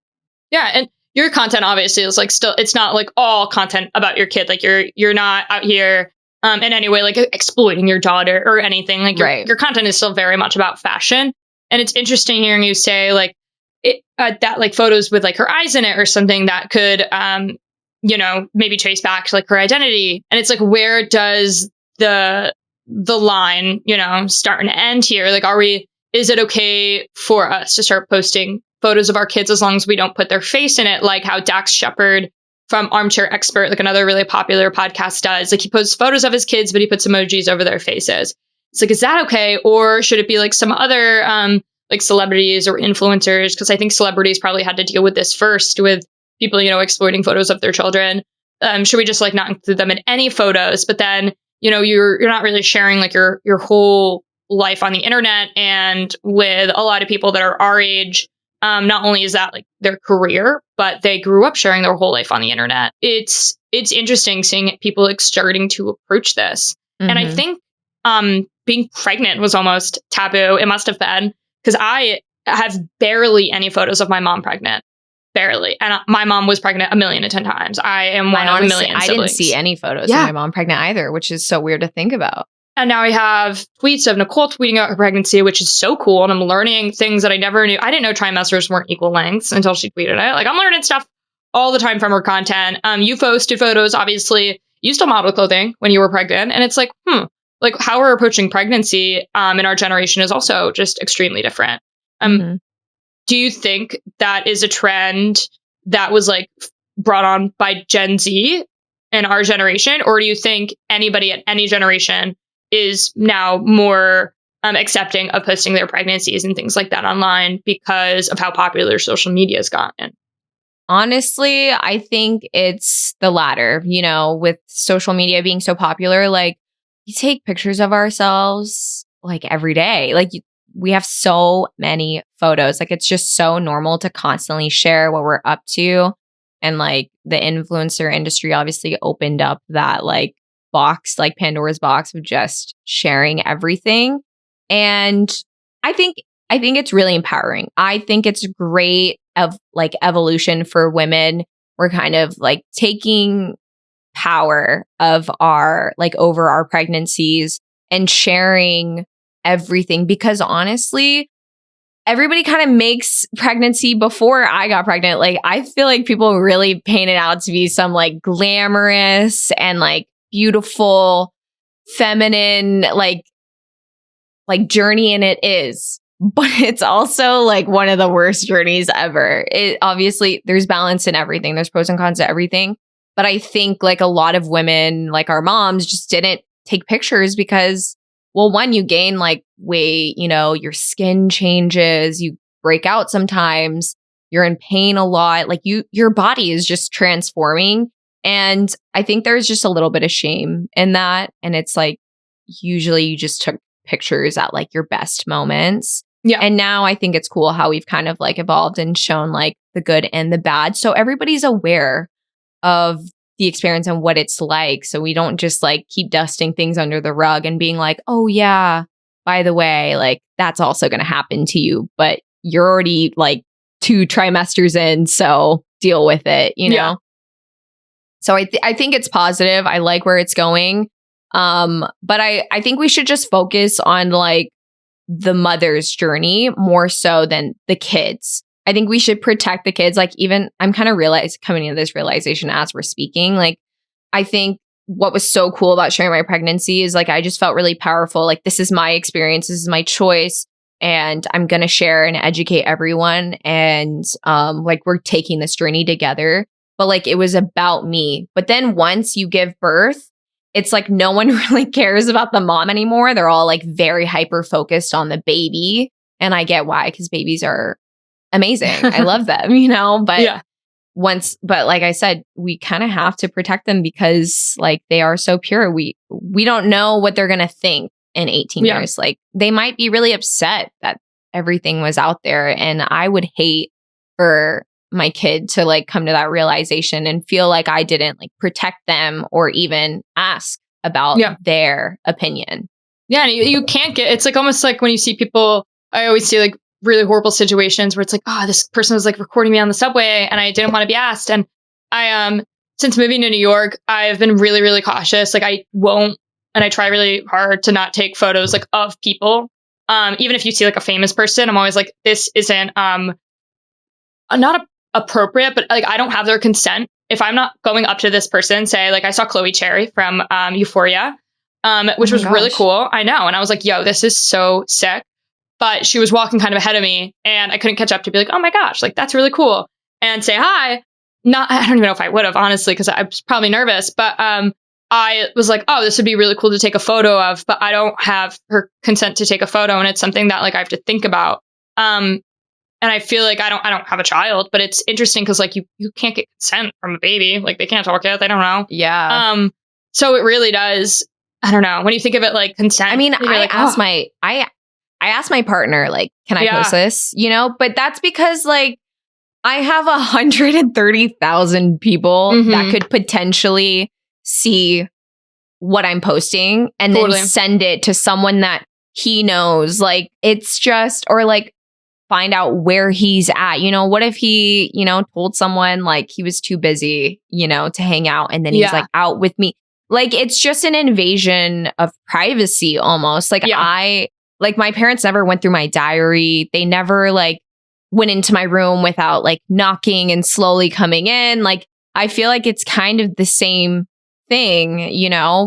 Yeah. And your content obviously is like still, it's not like all content about your kid. Like you're not out here in any way like exploiting your daughter or anything. Like your content is still very much about fashion. And it's interesting hearing you say like that like photos with like her eyes in it or something that could, you know, maybe trace back to like her identity. And it's like, where does the line, you know, start and end here? Like, is it okay for us to start posting photos of our kids as long as we don't put their face in it? Like how Dax Shepard from Armchair Expert, like another really popular podcast, does. Like he posts photos of his kids, but he puts emojis over their faces. It's like, is that okay? Or should it be like some other like celebrities or influencers? Because I think celebrities probably had to deal with this first with people, you know, exploiting photos of their children. Should we just like not include them in any photos? But then, you know, you're not really sharing like your whole life on the internet. And with a lot of people that are our age, not only is that like their career, but they grew up sharing their whole life on the internet. It's interesting seeing people like starting to approach this. And I think being pregnant was almost taboo. It must have been, because I have barely any photos of my mom pregnant. Barely. And my mom was pregnant 1,010 times. I am one of a million siblings. I didn't see any photos of my mom pregnant either, which is so weird to think about. And now I have tweets of Nicole tweeting out her pregnancy, which is so cool. And I'm learning things that I never knew. I didn't know trimesters weren't equal lengths until she tweeted it. Like I'm learning stuff all the time from her content. You posted photos, obviously. You still model clothing when you were pregnant. And it's like, like how we're approaching pregnancy in our generation is also just extremely different. Do you think that is a trend that was like brought on by Gen Z in our generation? Or do you think anybody at any generation is now more accepting of posting their pregnancies and things like that online because of how popular social media has gotten? Honestly, I think it's the latter. You know, with social media being so popular, like we take pictures of ourselves like every day. Like we have so many photos. Like it's just so normal to constantly share what we're up to. And like the influencer industry obviously opened up that like box, like Pandora's box of just sharing everything. And I think it's really empowering. I think it's great evolution for women. We're kind of like taking power of our over our pregnancies and sharing everything, because honestly, everybody kind of makes pregnancy before I got pregnant. Like, I feel like people really paint it out to be some like glamorous and like beautiful, feminine, like journey. And it is, but it's also like one of the worst journeys ever. It obviously, there's balance in everything. There's pros and cons to everything. But I think like a lot of women, like our moms, just didn't take pictures because, well, one, you gain like weight, your skin changes, you break out sometimes, you're in pain a lot, like your body is just transforming. And I think there's just a little bit of shame in that. And it's like, usually you just took pictures at like your best moments. Yeah. And now I think it's cool how we've kind of like evolved and shown like the good and the bad. So everybody's aware of the experience and what it's like. So we don't just like keep dusting things under the rug and being like, oh yeah, by the way, like that's also going to happen to you, but you're already like 2 trimesters in, so deal with it, Yeah. So I think it's positive. I like where it's going. But I think we should just focus on like the mother's journey more so than the kids. I think we should protect the kids. Like, even I'm kind of coming to this realization as we're speaking. Like, I think what was so cool about sharing my pregnancy is like, I just felt really powerful. Like, this is my experience. This is my choice. And I'm going to share and educate everyone. And like, we're taking this journey together. But like, it was about me. But then once you give birth, it's like no one really cares about the mom anymore. They're all like very hyper focused on the baby. And I get why, because babies are amazing. I love them, but Yeah. but like I said, we kind of have to protect them because like they are so pure. We don't know what they're going to think in 18 Yeah. years. Like, they might be really upset that everything was out there. And I would hate for my kid to like come to that realization and feel like I didn't like protect them or even ask about Yeah. their opinion. Yeah. And you can't it's like almost like when you see people, I always see like really horrible situations where it's like, oh, this person was like recording me on the subway and I didn't want to be asked. And I, since moving to New York, I've been really, really cautious. Like, I won't, and I try really hard to not take photos like of people. Even if you see like a famous person, I'm always like, this isn't, not appropriate, but like, I don't have their consent. If I'm not going up to this person, say like I saw Chloe Cherry from Euphoria, which was really cool. I know. And I was like, yo, this is so sick. But she was walking kind of ahead of me and I couldn't catch up to be like, oh my gosh, like that's really cool. And say hi. I don't even know if I would have, honestly, because I was probably nervous. But I was like, oh, this would be really cool to take a photo of, but I don't have her consent to take a photo. And it's something that like I have to think about. And I feel like I don't have a child, but it's interesting because like you can't get consent from a baby. Like, they can't talk yet. They don't know. Yeah. So it really does. I don't know. When you think of it like consent. I mean, I like, asked my partner, like, can I post this? But that's because like I have 130,000 people that could potentially see what I'm posting and then send it to someone that he knows. Like, it's just, or like find out where he's at. What if he, told someone like he was too busy, to hang out, and then he's like out with me. Like, it's just an invasion of privacy almost. Like, like, my parents never went through my diary. They never like went into my room without like knocking and slowly coming in. Like, I feel like it's kind of the same thing,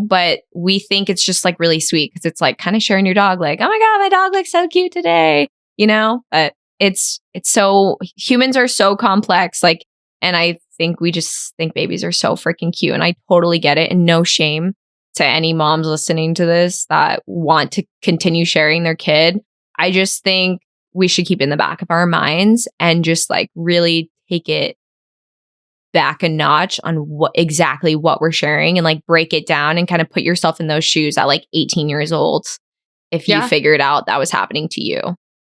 but we think it's just like really sweet because it's like kind of sharing your dog. Like, oh my God, my dog looks so cute today, but it's so, humans are so complex. Like, and I think we just think babies are so freaking cute, and I totally get it. And no shame to any moms listening to this that want to continue sharing their kid. I just think we should keep in the back of our minds and just like really take it back a notch on what we're sharing, and like break it down and kind of put yourself in those shoes at like 18 years old if you figured out that was happening to you.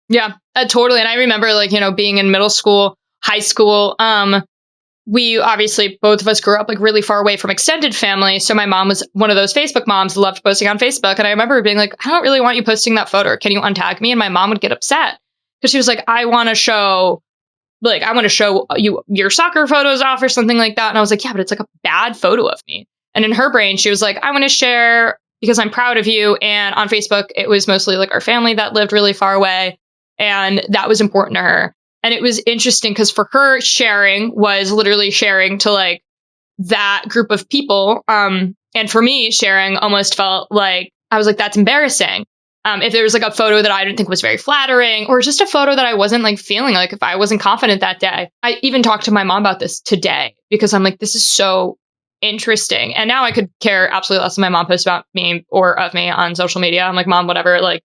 Yeah, totally. And I remember like, being in middle school, high school, we obviously, both of us grew up like really far away from extended family. So my mom was one of those Facebook moms, loved posting on Facebook. And I remember being like, I don't really want you posting that photo. Can you untag me? And my mom would get upset because she was like, I want to show like, I want to show you your soccer photos off or something like that. And I was like, yeah, but it's like a bad photo of me. And in her brain, she was like, I want to share because I'm proud of you. And on Facebook, it was mostly like our family that lived really far away. And that was important to her. And it was interesting because for her, sharing was literally sharing to like that group of people. And for me, sharing almost felt like, I was like, that's embarrassing. If there was like a photo that I didn't think was very flattering, or just a photo that I wasn't like feeling like, if I wasn't confident that day. I even talked to my mom about this today because I'm like, this is so interesting. And now I could care absolutely less if my mom posts about me or of me on social media. I'm like, Mom, whatever. Like,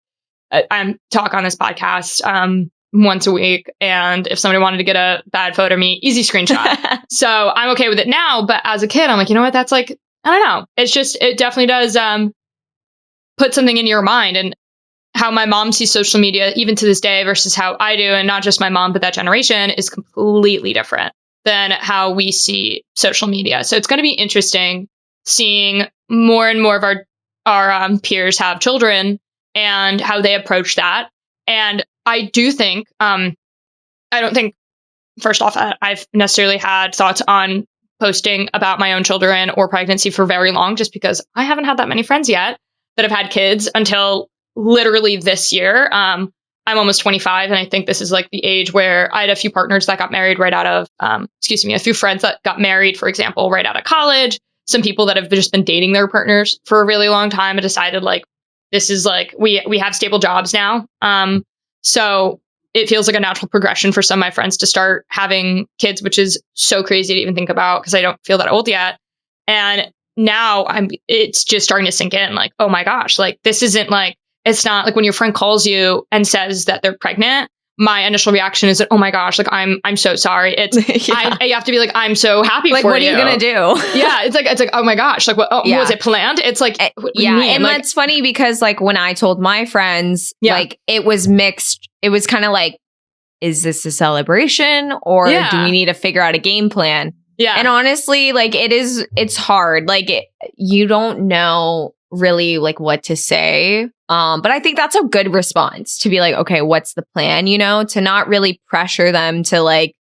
I'm talk on this podcast once a week. And if somebody wanted to get a bad photo of me, easy screenshot. So I'm okay with it now. But as a kid, I'm like, you know what? That's like, I don't know. It's just, it definitely does put something in your mind. And how my mom sees social media, even to this day, versus how I do, and not just my mom, but that generation, is completely different than how we see social media. So it's going to be interesting seeing more and more of our peers have children and how they approach that. And I do think, I don't think, first off, I've necessarily had thoughts on posting about my own children or pregnancy for very long, just because I haven't had that many friends yet that have had kids until literally this year. I'm almost 25, and I think this is like the age where I had a few partners that got married right out of, a few friends that got married, for example, right out of college. Some people that have just been dating their partners for a really long time and decided like, this is like, we have stable jobs now. So it feels like a natural progression for some of my friends to start having kids, which is so crazy to even think about because I don't feel that old yet. And now it's just starting to sink in like, oh my gosh, like this isn't like, it's not like when your friend calls you and says that they're pregnant, my initial reaction is that, oh my gosh, like I'm so sorry. It's I have to be like, I'm so happy like, for you. what are you gonna do? Yeah, it's like, oh my gosh, like what? Oh, was it planned? It's like, yeah, and like, that's funny because like when I told my friends, like it was mixed. It was kind of like, is this a celebration or do we need to figure out a game plan? Yeah, and honestly, like it's hard. Like you don't know really like what to say. But I think that's a good response to be like, okay, what's the plan? You know, to not really pressure them to like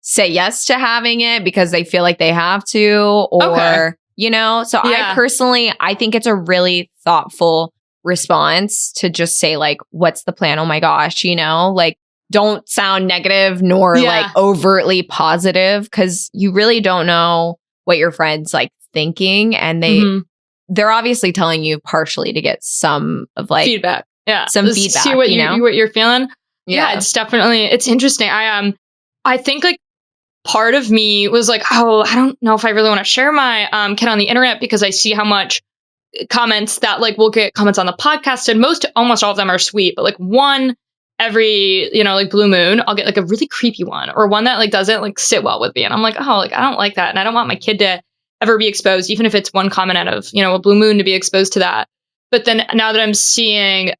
say yes to having it because they feel like they have to, or, you know, so I think it's a really thoughtful response to just say like, what's the plan? Oh my gosh, you know, like don't sound negative nor like overtly positive because you really don't know what your friend's like thinking, and they're obviously telling you partially to get some of like feedback. Yeah. Some feedback. See what you know what you're feeling. Yeah. It's definitely, it's interesting. I think like part of me was like, oh, I don't know if I really want to share my kid on the internet because I see how much comments that like we'll get comments on the podcast, and almost all of them are sweet, but like one every, like blue moon, I'll get like a really creepy one or one that like doesn't like sit well with me. And I'm like, oh, like I don't like that. And I don't want my kid to ever be exposed, even if it's one comment out of, a blue moon, to be exposed to that. But then now that I'm seeing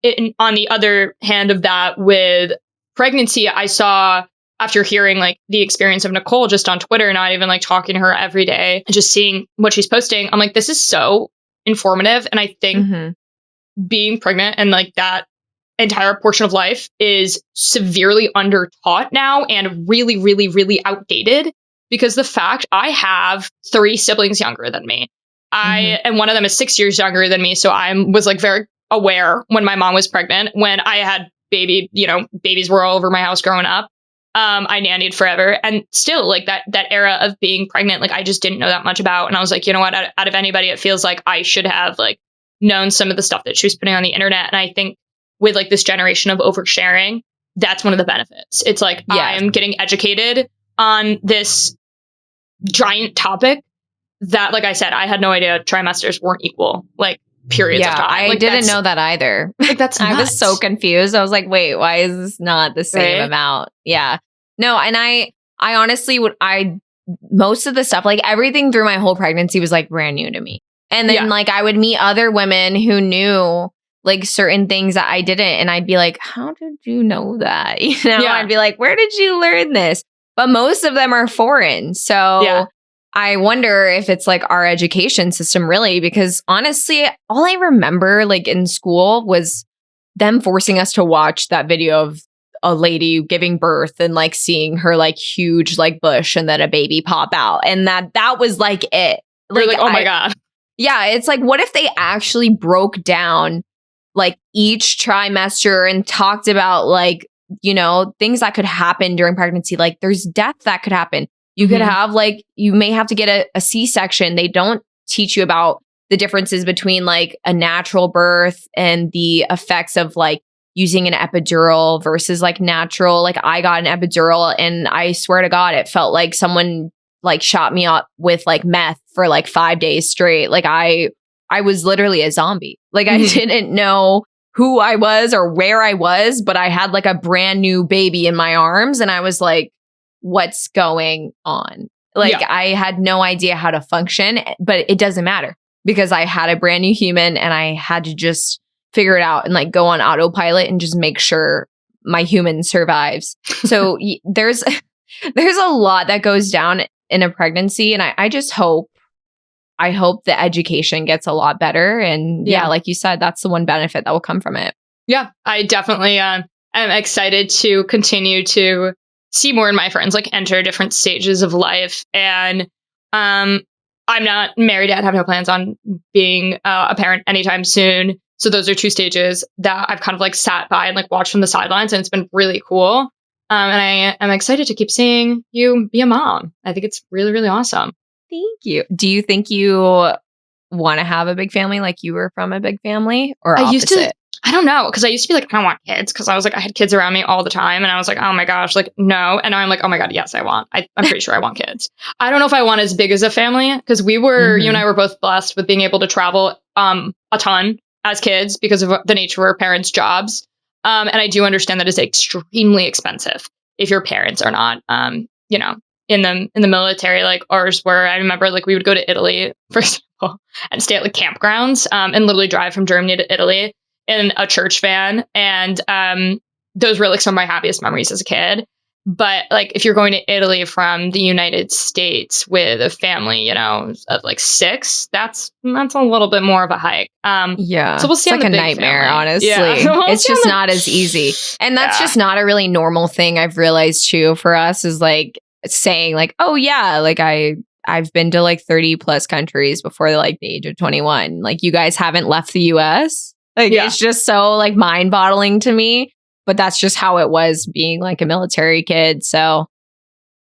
it on the other hand of that with pregnancy, I saw after hearing like the experience of Nicole just on Twitter, not even like talking to her every day and just seeing what she's posting, I'm like, this is so informative. And I think being pregnant and like that entire portion of life is severely undertaught now and really, really, really outdated. Because the fact I have 3 siblings younger than me, and one of them is 6 years younger than me. So I was like very aware when my mom was pregnant, when I had babies were all over my house growing up. I nannied forever, and still like that era of being pregnant, like I just didn't know that much about. And I was like, you know what, out of anybody, it feels like I should have like known some of the stuff that she was putting on the internet. And I think with like this generation of oversharing, that's one of the benefits. It's like, I am getting educated on this giant topic that, like I said, I had no idea trimesters weren't equal, like periods of time. I like, didn't know that either. Like that's nuts. I was so confused. I was like, wait, why is this not the same amount? Yeah. No, and I honestly most of the stuff, like everything through my whole pregnancy was like brand new to me. And then like I would meet other women who knew like certain things that I didn't. And I'd be like, how did you know that? I'd be like, where did you learn this? But most of them are foreign. So I wonder if it's like our education system really, because honestly, all I remember like in school was them forcing us to watch that video a lady giving birth and like seeing her like huge like bush and then a baby pop out. And that was like it. Like, oh my God. Yeah. It's like, what if they actually broke down like each trimester and talked about like, you know, things that could happen during pregnancy? Like there's death that could happen. You could have like, you may have to get a C-section. They don't teach you about the differences between like a natural birth and the effects of like using an epidural versus like natural. Like I got an epidural and I swear to God, it felt like someone like shot me up with like meth for like 5 days straight. Like I was literally a zombie. Like I didn't know who I was or where I was, but I had like a brand new baby in my arms and I was like, what's going on? Like I had no idea how to function, but it doesn't matter because I had a brand new human and I had to just figure it out and like go on autopilot and just make sure my human survives. So there's a lot that goes down in a pregnancy. And I just hope the education gets a lot better. And like you said, that's the one benefit that will come from it. Yeah, I definitely am excited to continue to see more of my friends like enter different stages of life. And I'm not married yet, have no plans on being a parent anytime soon. So those are two stages that I've kind of like sat by and like watched from the sidelines, and it's been really cool. And I am excited to keep seeing you be a mom. I think it's really, really awesome. Thank you. Do you think you want to have a big family like you were from a big family or opposite? I don't know, because I used to be like, I don't want kids, because I was like, I had kids around me all the time, and I was like, oh my gosh, like, no. And now I'm like, oh my God, yes, I'm pretty sure I want kids. I don't know if I want as big as a family, because you and I were both blessed with being able to travel a ton as kids because of the nature of our parents' jobs. And I do understand that it's extremely expensive if your parents are not, in the military, like ours were. I remember like we would go to Italy, for example, and stay at like campgrounds and literally drive from Germany to Italy in a church van. And those were like some of my happiest memories as a kid. But like if you're going to Italy from the United States with a family, of like 6, that's a little bit more of a hike. So we'll see. It's like a nightmare, family. Honestly. Yeah. It's just not as easy. And that's just not a really normal thing I've realized too for us is like saying like, oh yeah, like I've been to like 30 plus countries before like the age of 21. Like you guys haven't left the US. Like it's just so like mind-boggling to me. But that's just how it was being like a military kid. So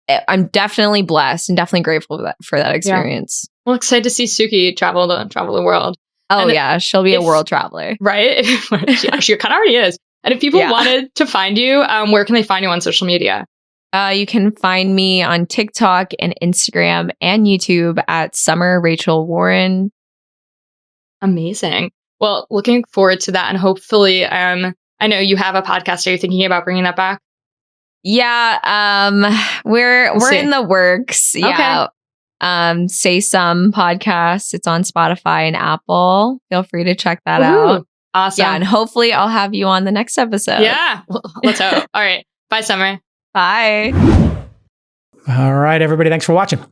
I'm definitely blessed and definitely grateful for that experience. Yeah. Well, excited to see Suki travel the world. Oh, yeah. She'll be a world traveler. Right? She kind of already is. And if people wanted to find you, where can they find you on social media? You can find me on TikTok and Instagram and YouTube at Summer Rachel Warren. Amazing. Well, looking forward to that. And hopefully, I know you have a podcast. Are you thinking about bringing that back? Yeah, we're in the works. Yeah. Okay. Say Some podcast. It's on Spotify and Apple. Feel free to check that out. Awesome. Yeah, and hopefully I'll have you on the next episode. Yeah. Well, let's hope. All right. Bye, Summer. Bye. All right, everybody. Thanks for watching.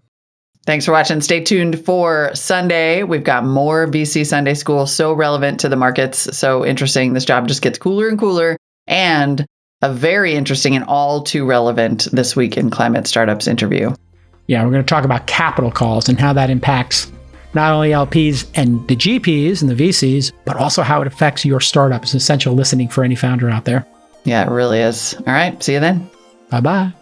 Thanks for watching. Stay tuned for Sunday. We've got more VC Sunday School, so relevant to the markets, so interesting. This job just gets cooler and cooler, and a very interesting and all too relevant This Week in Climate Startups interview. Yeah, we're going to talk about capital calls and how that impacts not only LPs and the GPs and the VCs, but also how it affects your startup. It's essential listening for any founder out there. Yeah, it really is. All right. See you then. Bye-bye.